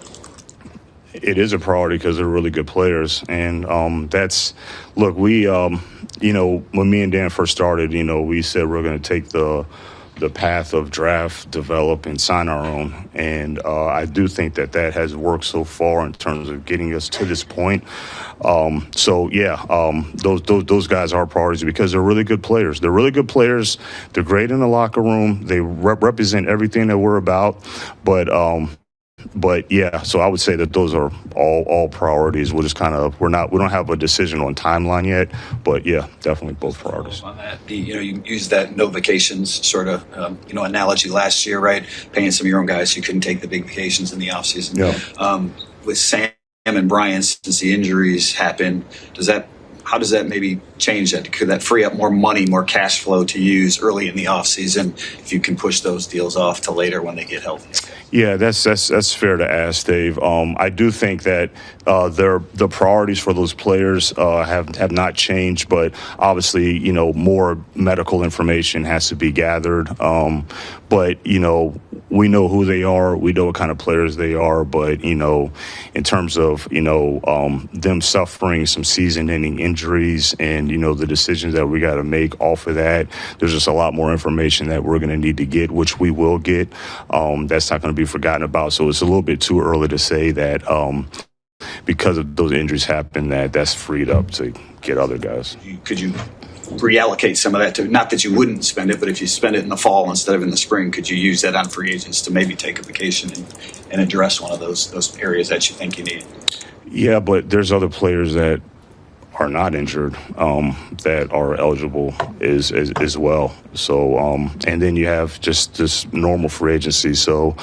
It is a priority because they're really good players. And we, when me and Dan first started, we said we're going to take the path of draft, develop, and sign our own. And I do think that has worked so far in terms of getting us to this point. Those guys are priorities because they're really good players. They're really good players. They're great in the locker room. They represent everything that we're about. But yeah, so I would say that those are all priorities. We'll just we don't have a decision on timeline yet, but yeah, definitely both priorities. On that, you used that no vacations sort of analogy last year, right? Paying some of your own guys who couldn't take the big vacations in the offseason. Yeah. With Sam and Brian, since the injuries happened, how does that maybe change that? Could that free up more money, more cash flow to use early in the offseason if you can push those deals off to later when they get healthy? Yeah, that's fair to ask, Dave. I do think that the priorities for those players have not changed, but obviously, more medical information has to be gathered. But we know who they are. We know what kind of players they are. But in terms of them suffering some season-ending injuries and the decisions that we got to make off of that, there's just a lot more information that we're going to need to get, which we will get. That's not going to be forgotten about. So it's a little bit too early to say that because of those injuries happen that's freed up to get other guys. Could you reallocate some of that to, not that you wouldn't spend it, but if you spend it in the fall instead of in the spring, could you use that on free agents to maybe take a vacation and address one of those areas that you think you need? Yeah, but there's other players that are not injured that are eligible as well. So, and then you have just this normal free agency. So,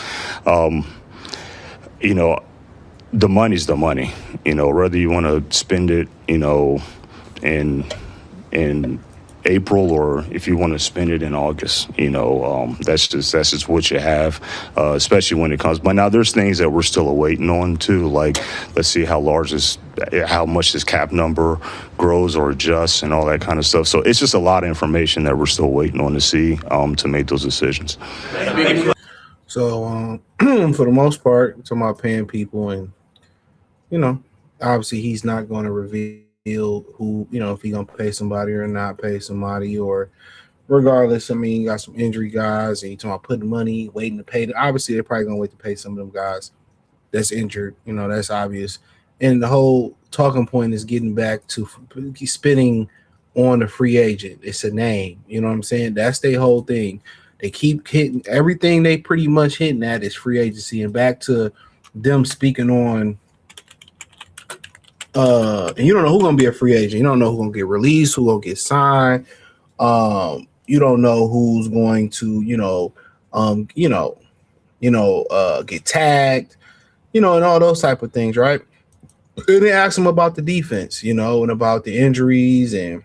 the money's the money, whether you want to spend it, in April, or if you want to spend it in August. That's just what you have, especially when it comes. But now there's things that we're still awaiting on too. Like, let's see how much this cap number grows or adjusts and all that kind of stuff. So it's just a lot of information that we're still waiting on to see to make those decisions. So for the most part, we're talking about paying people, and obviously he's not going to reveal who, if he's going to pay somebody or not pay somebody, or regardless. I mean, you got some injury guys, and you talking about putting money, waiting to pay. Obviously, they're probably going to wait to pay some of them guys that's injured. That's obvious. And the whole talking point is getting back to spinning on the free agent. It's a name. You know what I'm saying? That's their whole thing. They keep hitting everything they pretty much hitting at is free agency, and back to them speaking on. And you don't know who's gonna be a free agent. You don't know who's gonna get released, who's gonna get signed. You don't know who's going to, get tagged, and all those type of things, right? And they ask him about the defense, and about the injuries, and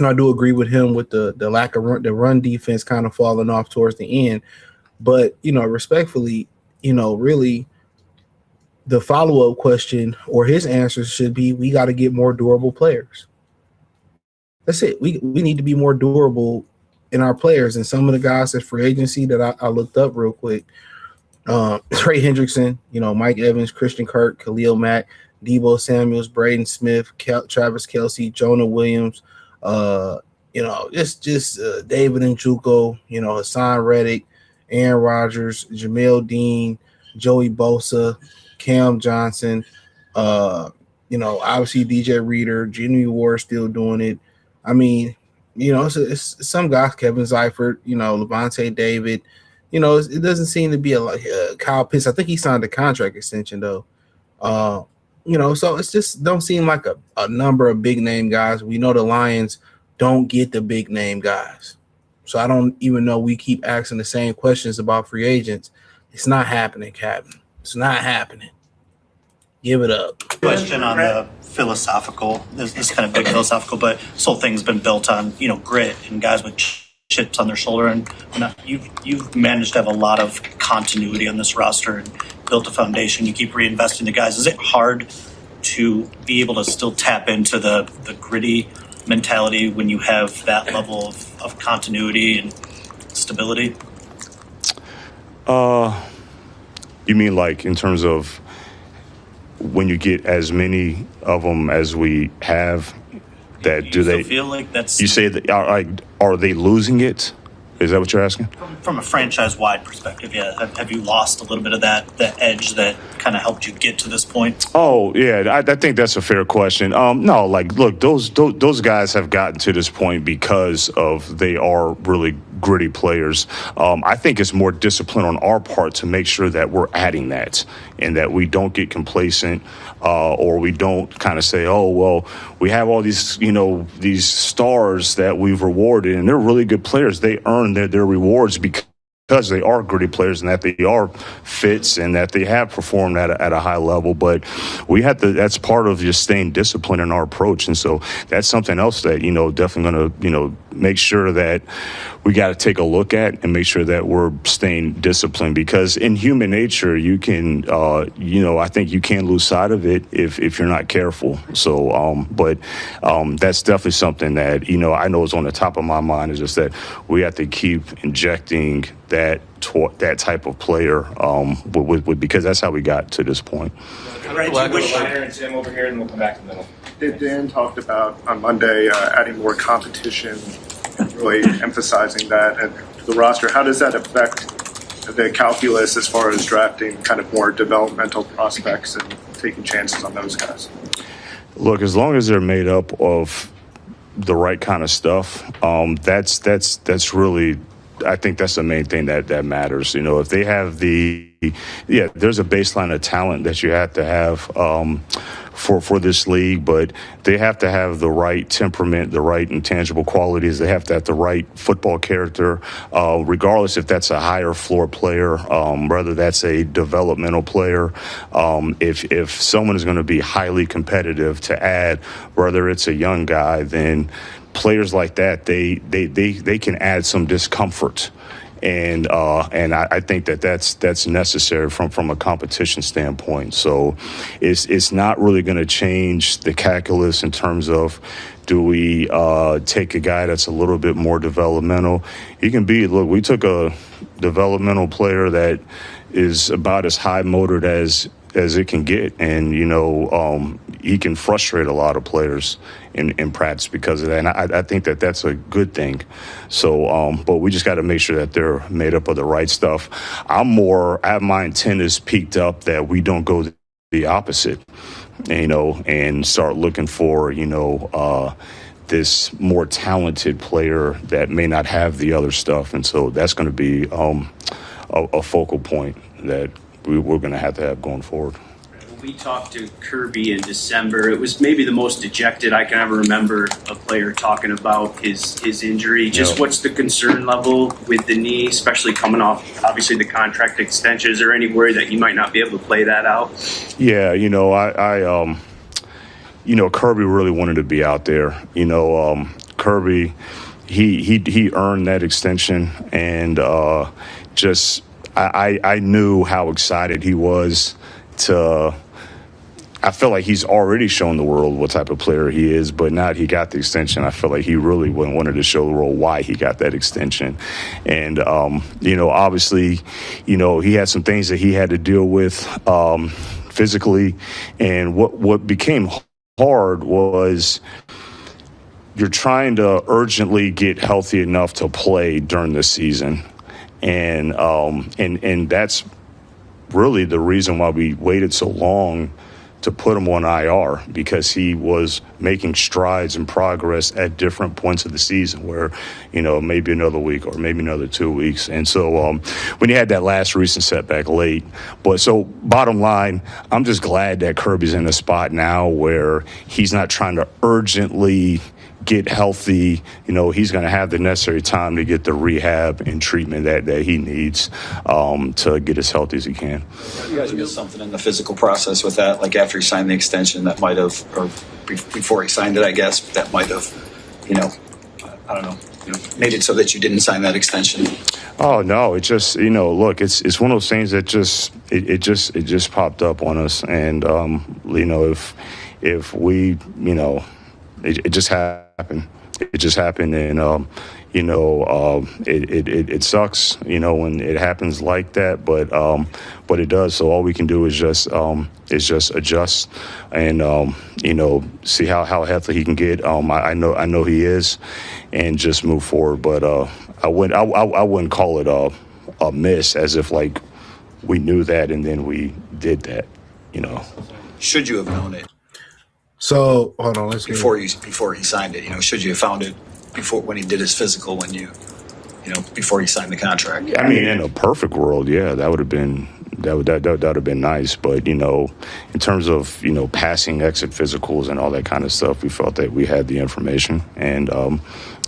I do agree with him with the lack of the run defense kind of falling off towards the end. But respectfully, really, the follow-up question or his answers should be, we got to get more durable players. That's it. We need to be more durable in our players. And some of the guys at free agency that I looked up real quick, Trey Hendrickson, Mike Evans, Christian Kirk, Khalil Mack, Debo Samuels, Braden Smith, Travis Kelce, Jonah Williams, just David Njoku, Hassan Reddick, Aaron Rodgers, Jamel Dean, Joey Bosa, Cam Johnson, obviously DJ Reader, Jimmy Ward still doing it. I mean, it's some guys, Kevin Seifert, Levante David, it doesn't seem to be a Kyle Pitts. I think he signed a contract extension though. So it's just don't seem like a number of big name guys. We know the Lions don't get the big name guys. So I don't even know we keep asking the same questions about free agents. It's not happening, Captain. It's not happening. Give it up. Question on the philosophical. This is kind of big philosophical, but this whole thing's been built on, grit and guys with chips on their shoulder. And you've managed to have a lot of continuity on this roster and built a foundation. You keep reinvesting the guys. Is it hard to be able to still tap into the gritty mentality when you have that level of continuity and stability? You mean like in terms of when you get as many of them as we have, that do they feel like that's? You say that are they losing it? Is that what you're asking? From a franchise-wide perspective, yeah. Have you lost a little bit of that edge that kind of helped you get to this point? Oh, yeah. I think that's a fair question. No, look, those guys have gotten to this point because they are really gritty players. I think it's more discipline on our part to make sure that we're adding that and that we don't get complacent or we don't kind of say, oh, well, we have all these, these stars that we've rewarded and they're really good players. They earn their rewards because they are gritty players and that they are fits and that they have performed at a high level. But we have to, that's part of just staying disciplined in our approach. And so that's something else that, definitely going to, make sure that we got to take a look at and make sure that we're staying disciplined, because in human nature, you can, I think you can lose sight of it if you're not careful. So, but that's definitely something that, I know is on the top of my mind, is just that we have to keep injecting that type of player because that's how we got to this point. Tim over here, and we'll come back to the middle. Dan talked about on Monday adding more competition, really emphasizing that and the roster. How does that affect the calculus as far as drafting kind of more developmental prospects and taking chances on those guys? Look, as long as they're made up of the right kind of stuff, that's really, I think that's the main thing that matters. If they have there's a baseline of talent that you have to have for this league, but they have to have the right temperament, the right intangible qualities. They have to have the right football character, regardless if that's a higher floor player, whether that's a developmental player. If someone is going to be highly competitive to add, whether it's a young guy, then players like that, they can add some discomfort. And I think that's necessary from a competition standpoint. So it's not really going to change the calculus in terms of, do we take a guy that's a little bit more developmental? He can be, look, we took a developmental player that is about as high motored as it can get, and he can frustrate a lot of players in practice because of that. And I think that's a good thing. So, but we just got to make sure that they're made up of the right stuff. I have my antennas peaked up that we don't go the opposite, and start looking for, this more talented player that may not have the other stuff. And so that's going to be a focal point that we're going to have going forward. When we talked to Kirby in December, it was maybe the most dejected I can ever remember a player talking about his injury. Just what's the concern level with the knee, especially coming off, obviously, the contract extension? Is there any worry that you might not be able to play that out? Yeah, Kirby really wanted to be out there. Kirby, he earned that extension, and I knew how excited he was to. I feel like he's already shown the world what type of player he is, but now that he got the extension, I feel like he really wanted to show the world why he got that extension. And, obviously, he had some things that he had to deal with physically. And what became hard was you're trying to urgently get healthy enough to play during the season. And that's really the reason why we waited so long to put him on IR, because he was making strides and progress at different points of the season where, maybe another week or maybe another 2 weeks. And so when he had that last recent setback late. But so bottom line, I'm just glad that Kirby's in a spot now where he's not trying to urgently get healthy. He's going to have the necessary time to get the rehab and treatment that he needs to get as healthy as he can. You guys missed something in the physical process with that, like after he signed the extension, that might have, or before he signed it, I guess, that might have, I don't know, made it so that you didn't sign that extension. Oh no, it just, look, it's one of those things that it just popped up on us, and if we, it just happened. It just happened, and it sucks, when it happens like that. But it does. So all we can do is just adjust and see how healthy he can get. I know he is, and just move forward. But I wouldn't call it a miss, as if like we knew that and then we did that. Should you have known it? So hold on, let's before he signed it. Should you have found it before, when he did his physical, before he signed the contract? I mean, in a perfect world, yeah, that would have been that would have been nice. But in terms of passing exit physicals and all that kind of stuff, we felt that we had the information, and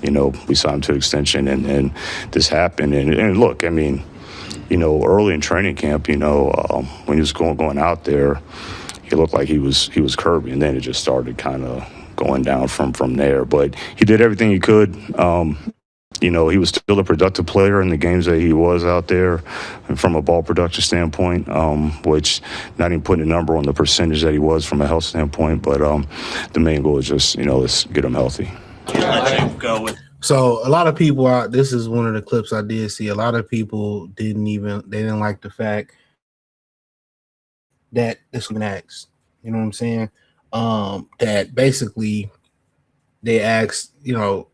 we signed him to extension, and this happened. And look, I mean, early in training camp, when he was going out there, he looked like he was Kirby, and then it just started kind of going down from there. But he did everything he could. He was still a productive player in the games that he was out there, and from a ball production standpoint, which not even putting a number on the percentage that he was from a health standpoint. But the main goal is just, let's get him healthy. So a lot of people this is one of the clips I did see. A lot of people didn't like the fact that this was an asked, you know what I'm saying? That basically they asked, you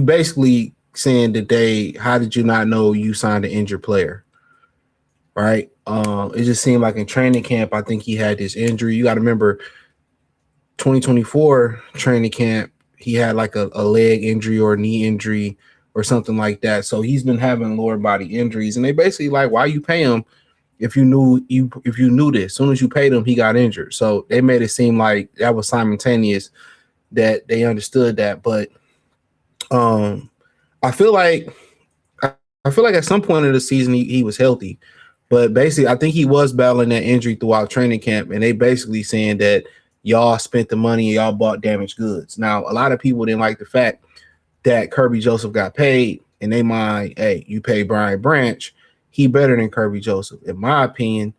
basically saying that how did you not know you signed an injured player? Right? It just seemed like in training camp, I think he had this injury. You got to remember 2024 training camp, he had like a leg injury or a knee injury or something like that. So he's been having lower body injuries, and they basically like, why you pay him if you knew this? As soon as you paid him, he got injured. So they made it seem like that was simultaneous, that they understood that. But I feel like at some point in the season he was healthy, but basically I think he was battling that injury throughout training camp, and they basically saying that y'all spent the money and y'all bought damaged goods. Now, a lot of people didn't like the fact that Kirby Joseph got paid, and they mind, hey, you pay Brian Branch, he better than Kirby Joseph. In my opinion,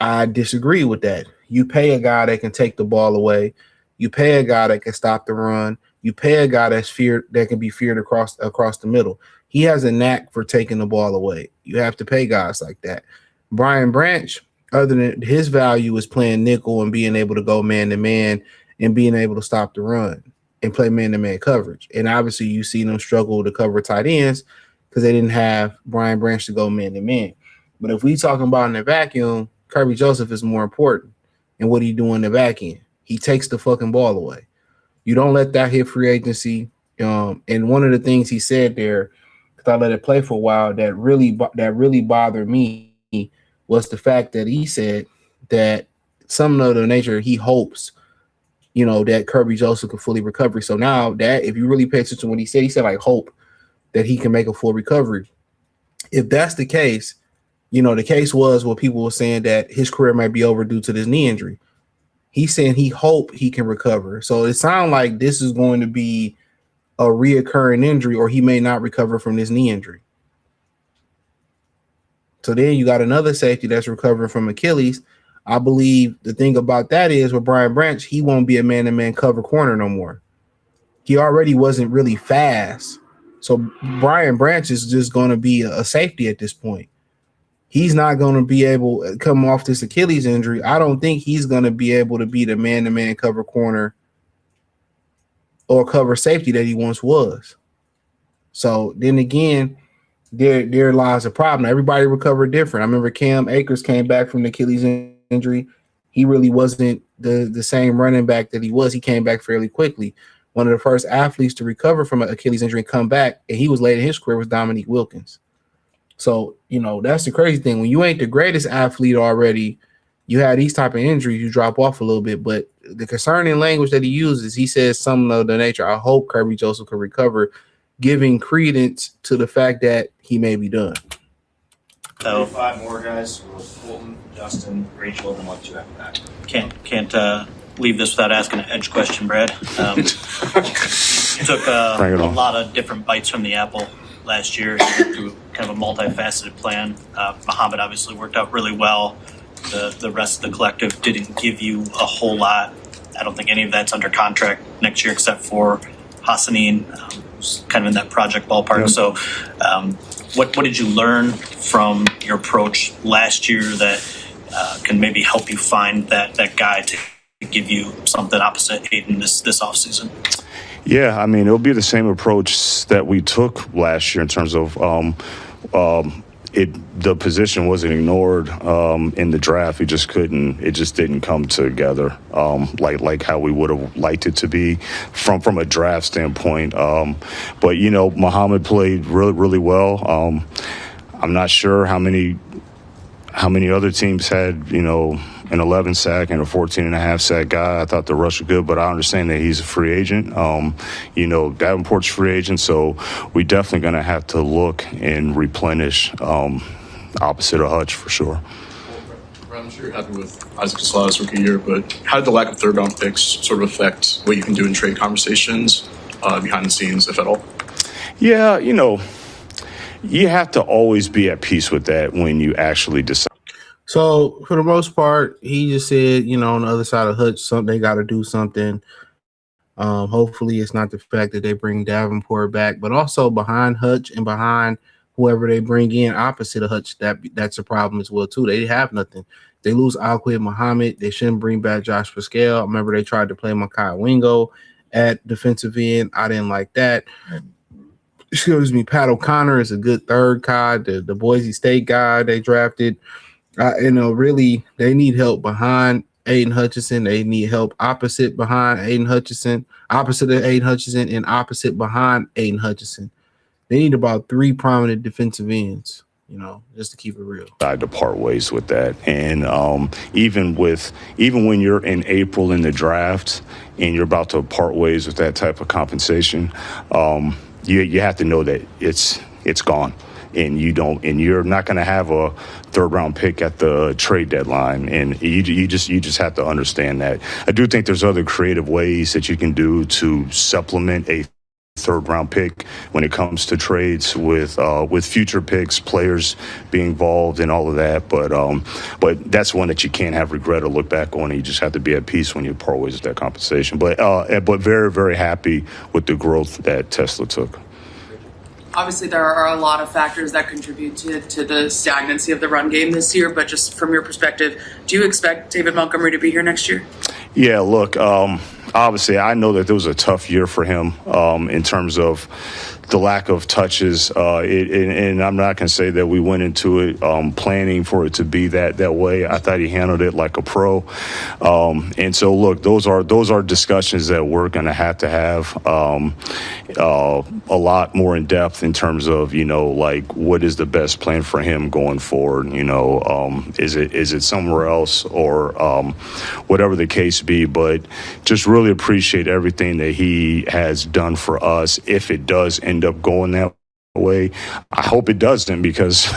I disagree with that. You pay a guy that can take the ball away. You pay a guy that can stop the run. You pay a guy that can be feared across the middle. He has a knack for taking the ball away. You have to pay guys like that. Brian Branch, other than his value, is playing nickel and being able to go man to man and being able to stop the run and play man to man coverage. And obviously, you see them struggle to cover tight ends because they didn't have Brian Branch to go man to man. But if we talking about in the vacuum, Kirby Joseph is more important. And what he do in the back end? He takes the fucking ball away. You don't let that hit free agency. And one of the things he said there, because I let it play for a while, that really bothered me was the fact that he said that some of the nature he hopes, that Kirby Joseph can fully recover. So now that if you really pay attention to what he said like hope that he can make a full recovery. If that's the case, the case was what people were saying that his career might be over due to this knee injury. He's saying he hope he can recover. So it sounds like this is going to be a reoccurring injury, or he may not recover from this knee injury. So then you got another safety that's recovering from Achilles. I believe the thing about that is with Brian Branch, he won't be a man-to-man cover corner no more. He already wasn't really fast. So Brian Branch is just going to be a safety at this point. He's not going to be able to come off this Achilles injury. I don't think he's going to be able to be the man-to-man cover corner or cover safety that he once was. So then again, there lies a problem. Everybody recovered different. I remember Cam Akers came back from the Achilles injury. He really wasn't the same running back that he was. He came back fairly quickly. One of the first athletes to recover from an Achilles injury and come back, and he was late in his career, was Dominique Wilkins. So, that's the crazy thing. When you ain't the greatest athlete already, you have these type of injuries, you drop off a little bit. But the concerning language that he uses, he says something of the nature, I hope Kirby Joseph can recover, giving credence to the fact that he may be done. So 5 more guys, Fulton, Justin, Rachel, and what you have back. Can't leave this without asking an edge question, Brad. You took a lot of different bites from the apple last year. You went through kind of a multifaceted plan. Muhammad obviously worked out really well. The rest of the collective didn't give you a whole lot. I don't think any of that's under contract next year except for Hassanin, who's kind of in that project ballpark. Yep. So what did you learn from your approach last year that can maybe help you find that guy to give you something opposite Aiden this offseason? Yeah, I mean, it'll be the same approach that we took last year in terms of the position wasn't ignored in the draft. It just didn't come together like how we would have liked it to be from a draft standpoint. But Muhammad played really, really well. I'm not sure how many other teams had an 11 sack and a 14.5 sack guy. I thought the rush was good, but I understand that he's a free agent. Davenport's free agent, so we definitely going to have to look and replenish opposite of Hutch for sure. I'm sure you're happy with Isaac Slaughter's rookie year, but how did the lack of third-round picks sort of affect what you can do in trade conversations behind the scenes, if at all? Yeah, you have to always be at peace with that when you actually decide. So for the most part, he just said, on the other side of Hutch, they got to do something. Hopefully it's not the fact that they bring Davenport back, but also behind Hutch and behind whoever they bring in opposite of Hutch, that's a problem as well too. They have nothing. They lose Alquid Muhammad. They shouldn't bring back Josh Pascal. I remember they tried to play Makai Wingo at defensive end. I didn't like that. Pat O'Connor is a good third guy. The Boise State guy they drafted. Really, they need help behind Aiden Hutchinson. They need help opposite behind Aiden Hutchinson, opposite of Aiden Hutchinson, and opposite behind Aiden Hutchinson. They need about 3 prominent defensive ends, just to keep it real. I had to part ways with that. And even when you're in April in the draft and you're about to part ways with that type of compensation, you have to know that it's gone. and you're not going to have a third-round pick at the trade deadline, and you just have to understand that. I do think there's other creative ways that you can do to supplement a third-round pick when it comes to trades with future picks, players being involved, and all of that. But that's one that you can't have regret or look back on. And you just have to be at peace when you part ways with that compensation. But very, very happy with the growth that Tesla took. Obviously, there are a lot of factors that contribute to the stagnancy of the run game this year. But just from your perspective, do you expect David Montgomery to be here next year? Yeah, look, obviously, I know that it was a tough year for him in terms of the lack of touches. And I'm not going to say that we went into it planning for it to be that way. I thought he handled it like a pro. And so, look, those are discussions that we're going to have a lot more in depth in terms of, like, what is the best plan for him going forward? Is it somewhere else or whatever the case be? But just really appreciate everything that he has done for us. If it does end up going that way, I hope it doesn't, because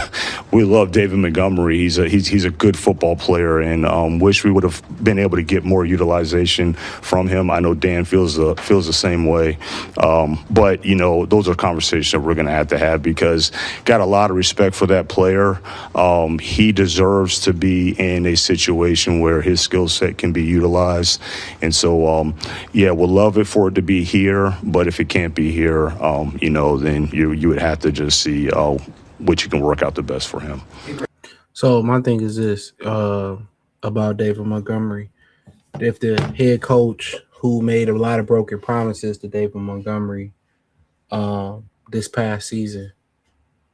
we love David Montgomery. He's a good football player, and wish we would have been able to get more utilization from him. I know Dan feels the same way, but those are conversations that we're going to have because got a lot of respect for that player. He deserves to be in a situation where his skill set can be utilized, and so we'll love it for it to be here. But if it can't be here, then you would have to just see which you can work out the best for him. So my thing is this about David Montgomery. If the head coach who made a lot of broken promises to David Montgomery this past season,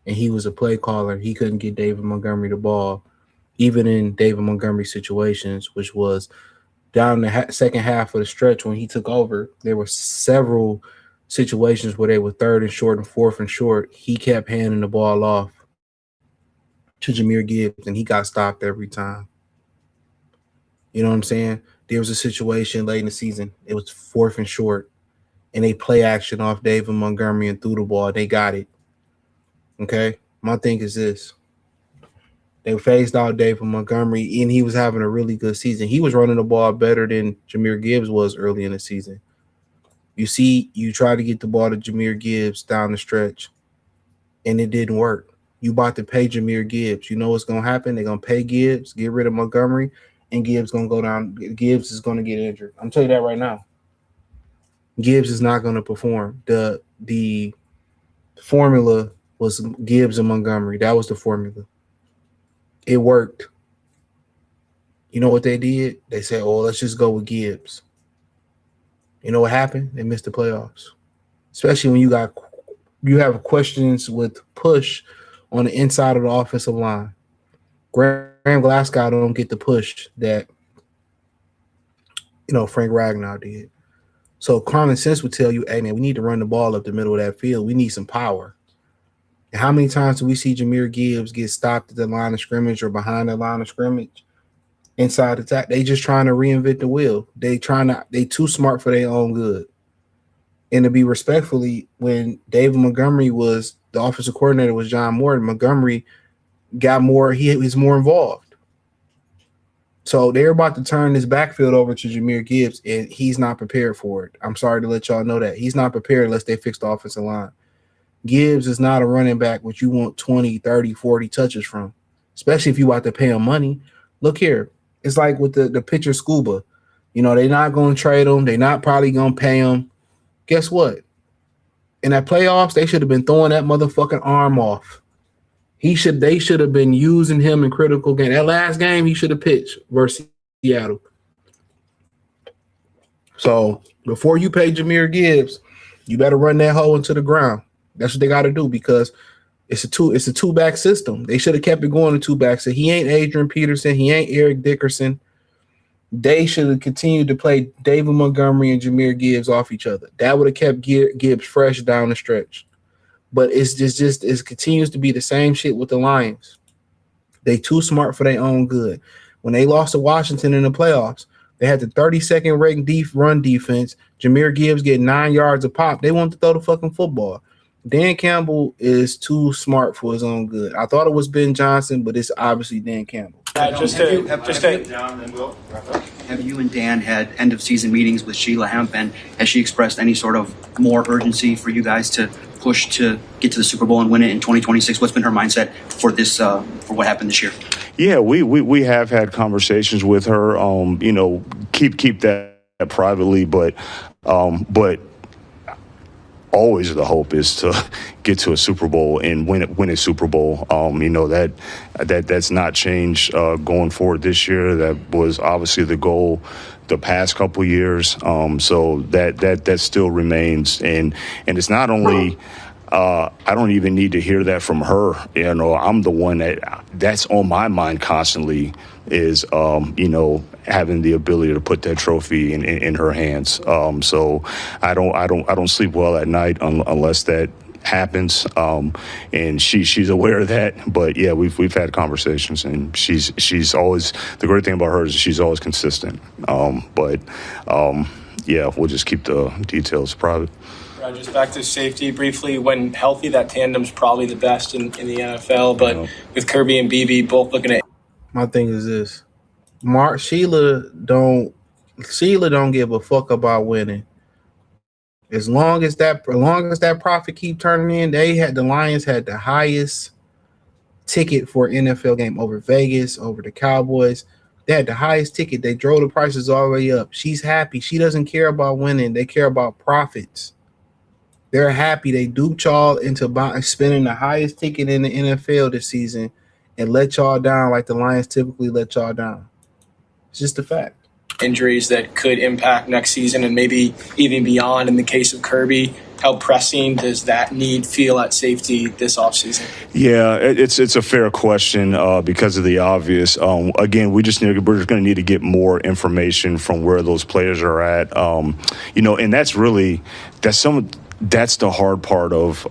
and he was a play caller, he couldn't get David Montgomery the ball, even in David Montgomery situations, which was down the second half of the stretch when he took over. There were several situations where they were third and short and fourth and short. He kept handing the ball off to Jahmyr Gibbs, and he got stopped every time. You know what I'm saying? There was a situation late in the season. It was fourth and short, and they play action off David Montgomery and threw the ball. They got it. Okay? My thing is this. They phased out David Montgomery, and he was having a really good season. He was running the ball better than Jahmyr Gibbs was early in the season. You try to get the ball to Jahmyr Gibbs down the stretch, and it didn't work. You about to pay Jahmyr Gibbs. You know what's going to happen? They're going to pay Gibbs, get rid of Montgomery, and Gibbs going to go down. Gibbs is going to get injured. I'm telling you that right now. Gibbs is not going to perform. The formula was Gibbs and Montgomery. That was the formula. It worked. You know what they did? They said, let's just go with Gibbs. You know what happened? They missed the playoffs. Especially when you have questions with push on the inside of the offensive line. Graham Glasgow don't get the push that Frank Ragnow did. So common sense would tell you, hey man, we need to run the ball up the middle of that field. We need some power. And how many times do we see Jahmyr Gibbs get stopped at the line of scrimmage or behind the line of scrimmage? Inside the attack, they just trying to reinvent the wheel. They too smart for their own good. And to be respectfully, when David Montgomery was the offensive coordinator was John Morton, Montgomery got more, he was more involved. So they're about to turn this backfield over to Jahmyr Gibbs, and he's not prepared for it. I'm sorry to let y'all know that. He's not prepared unless they fix the offensive line. Gibbs is not a running back which you want 20, 30, 40 touches from, especially if you want to pay him money. Look here. It's like with the pitcher Scuba. They're not going to trade him. They're not probably going to pay him. Guess what? In that playoffs, they should have been throwing that motherfucking arm off. They should have been using him in critical game. That last game, he should have pitched versus Seattle. So before you pay Jahmyr Gibbs, you better run that hole into the ground. That's what they got to do because it's a two-back system. They should have kept it going to two-back. So he ain't Adrian Peterson. He ain't Eric Dickerson. They should have continued to play David Montgomery and Jahmyr Gibbs off each other. That would have kept Gibbs fresh down the stretch. But it continues to be the same shit with the Lions. They too smart for their own good. When they lost to Washington in the playoffs, they had the 32nd ranked run defense. Jahmyr Gibbs getting 9 yards a pop. They wanted to throw the fucking football. Dan Campbell is too smart for his own good. I thought it was Ben Johnson, but it's obviously Dan Campbell. Have you and Dan had end of season meetings with Sheila Hemp, and has she expressed any sort of more urgency for you guys to push to get to the Super Bowl and win it in 2026? What's been her mindset for this, for what happened this year? Yeah, we have had conversations with her. Keep that privately, but always the hope is to get to a Super Bowl and win a Super Bowl. That's not changed going forward this year. That was obviously the goal the past couple years. So that still remains, and it's not only. I don't even need to hear that from her. I'm the one that's on my mind constantly is, having the ability to put that trophy in her hands. So I don't sleep well at night unless that happens. And she's aware of that. But yeah, we've had conversations, and she's always, the great thing about her is she's always consistent. Yeah, we'll just keep the details private. Just back to safety briefly. When healthy, that tandem's probably the best in the NFL. But with Kirby and BB both looking at, my thing is this: Sheila don't give a fuck about winning. As long as that profit keep turning in, the Lions had the highest ticket for NFL game over Vegas, over the Cowboys. They had the highest ticket. They drove the prices all the way up. She's happy. She doesn't care about winning. They care about profits. They're happy they duped y'all into spending the highest ticket in the NFL this season and let y'all down like the Lions typically let y'all down. It's just a fact. Injuries that could impact next season and maybe even beyond. In the case of Kirby, how pressing does that need feel at safety this offseason? Yeah, it's a fair question because of the obvious. Again, we're just going to need to get more information from where those players are at. And that's the hard part of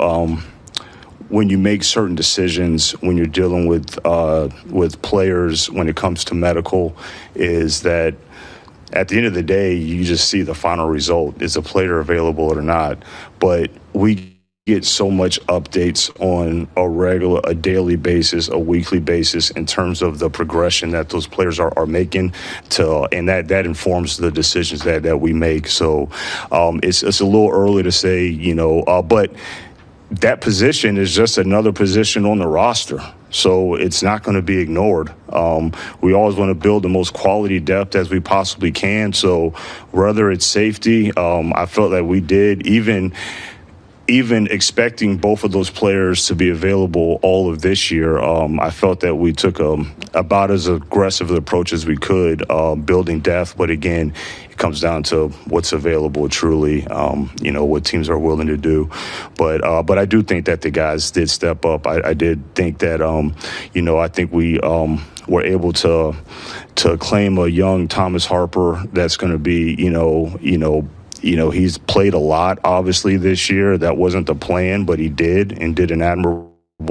when you make certain decisions when you're dealing with players when it comes to medical, is that at the end of the day, you just see the final result. Is a player available or not? But we get so much updates on a daily basis, a weekly basis in terms of the progression that those players are making and that informs the decisions that we make. So it's a little early to say, but that position is just another position on the roster. So it's not going to be ignored. We always want to build the most quality depth as we possibly can. So whether it's safety, I felt that we did, even expecting both of those players to be available all of this year, I felt that we took about as aggressive an approach as we could, building depth. But again, it comes down to what's available truly, what teams are willing to do. But I do think that the guys did step up. I did think that, I think we were able to claim a young Thomas Harper that's going to be, he's played a lot, obviously, this year. That wasn't the plan, but he did an admirable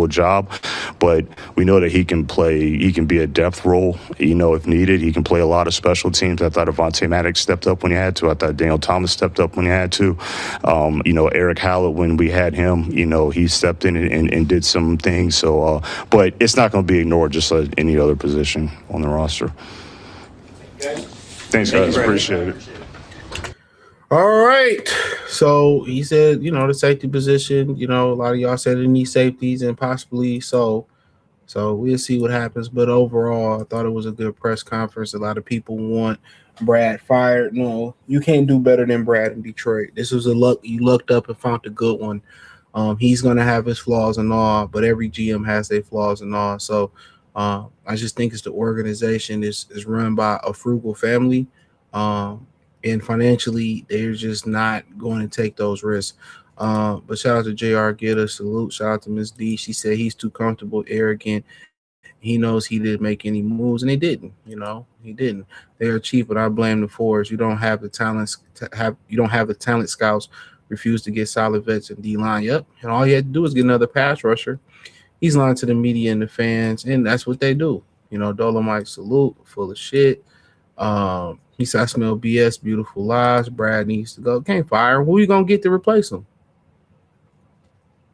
job. But we know that he can be a depth role, if needed. He can play a lot of special teams. I thought Avonte Maddox stepped up when he had to. I thought Daniel Thomas stepped up when he had to. Eric Hallett, when we had him, he stepped in and did some things. So, but it's not going to be ignored just like any other position on the roster. Thanks, guys. Appreciate it. All right. So he said, the safety position, a lot of y'all said it needs safeties and possibly so. So we'll see what happens. But overall, I thought it was a good press conference. A lot of people want Brad fired. No, you can't do better than Brad in Detroit. This was you looked up and found a good one. He's going to have his flaws and all, but every GM has their flaws and all. So I just think it's the organization is run by a frugal family. And financially, they're just not going to take those risks. But shout out to JR, get a salute. Shout out to Miss D. She said he's too comfortable, arrogant. He knows he didn't make any moves, and he didn't. He didn't. They are cheap, but I blame the Fords. You don't have the talents. You don't have the talent scouts. Refuse to get solid vets and D line. Yep, and all you had to do is get another pass rusher. He's lying to the media and the fans, and that's what they do. Dolomite salute, full of shit. He said, I smell BS, beautiful lies. Brad needs to go. Can't fire him. Who are you going to get to replace him?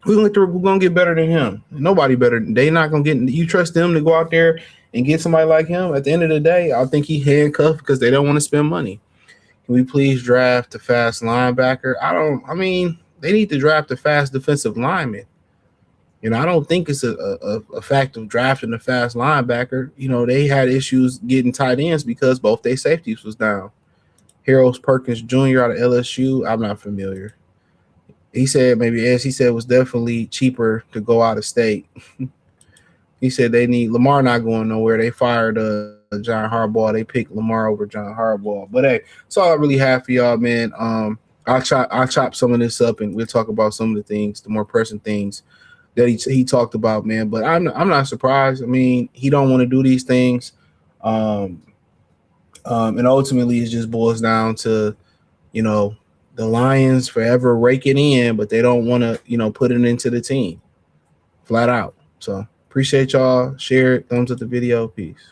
we're gonna get better than him. Nobody better. They not gonna get. You trust them to go out there and get somebody like him? At the end of the day, I think he handcuffed because they don't want to spend money. Can we please draft a fast linebacker? I mean, they need to draft a fast defensive lineman. I don't think it's a fact of drafting a fast linebacker. They had issues getting tight ends because both their safeties was down. Harold Perkins Jr. out of LSU, I'm not familiar. He said he said it was definitely cheaper to go out of state. He said they need Lamar not going nowhere. They fired John Harbaugh. They picked Lamar over John Harbaugh. But hey, that's all I really have for y'all, man. I'll chop some of this up and we'll talk about some of the things, the more pressing things that he talked about, man. But I'm not surprised. I mean, he don't want to do these things. And ultimately it just boils down to, the Lions forever rake it in, but they don't want to, put it into the team flat out. So appreciate y'all. Share it. Thumbs up the video. Peace.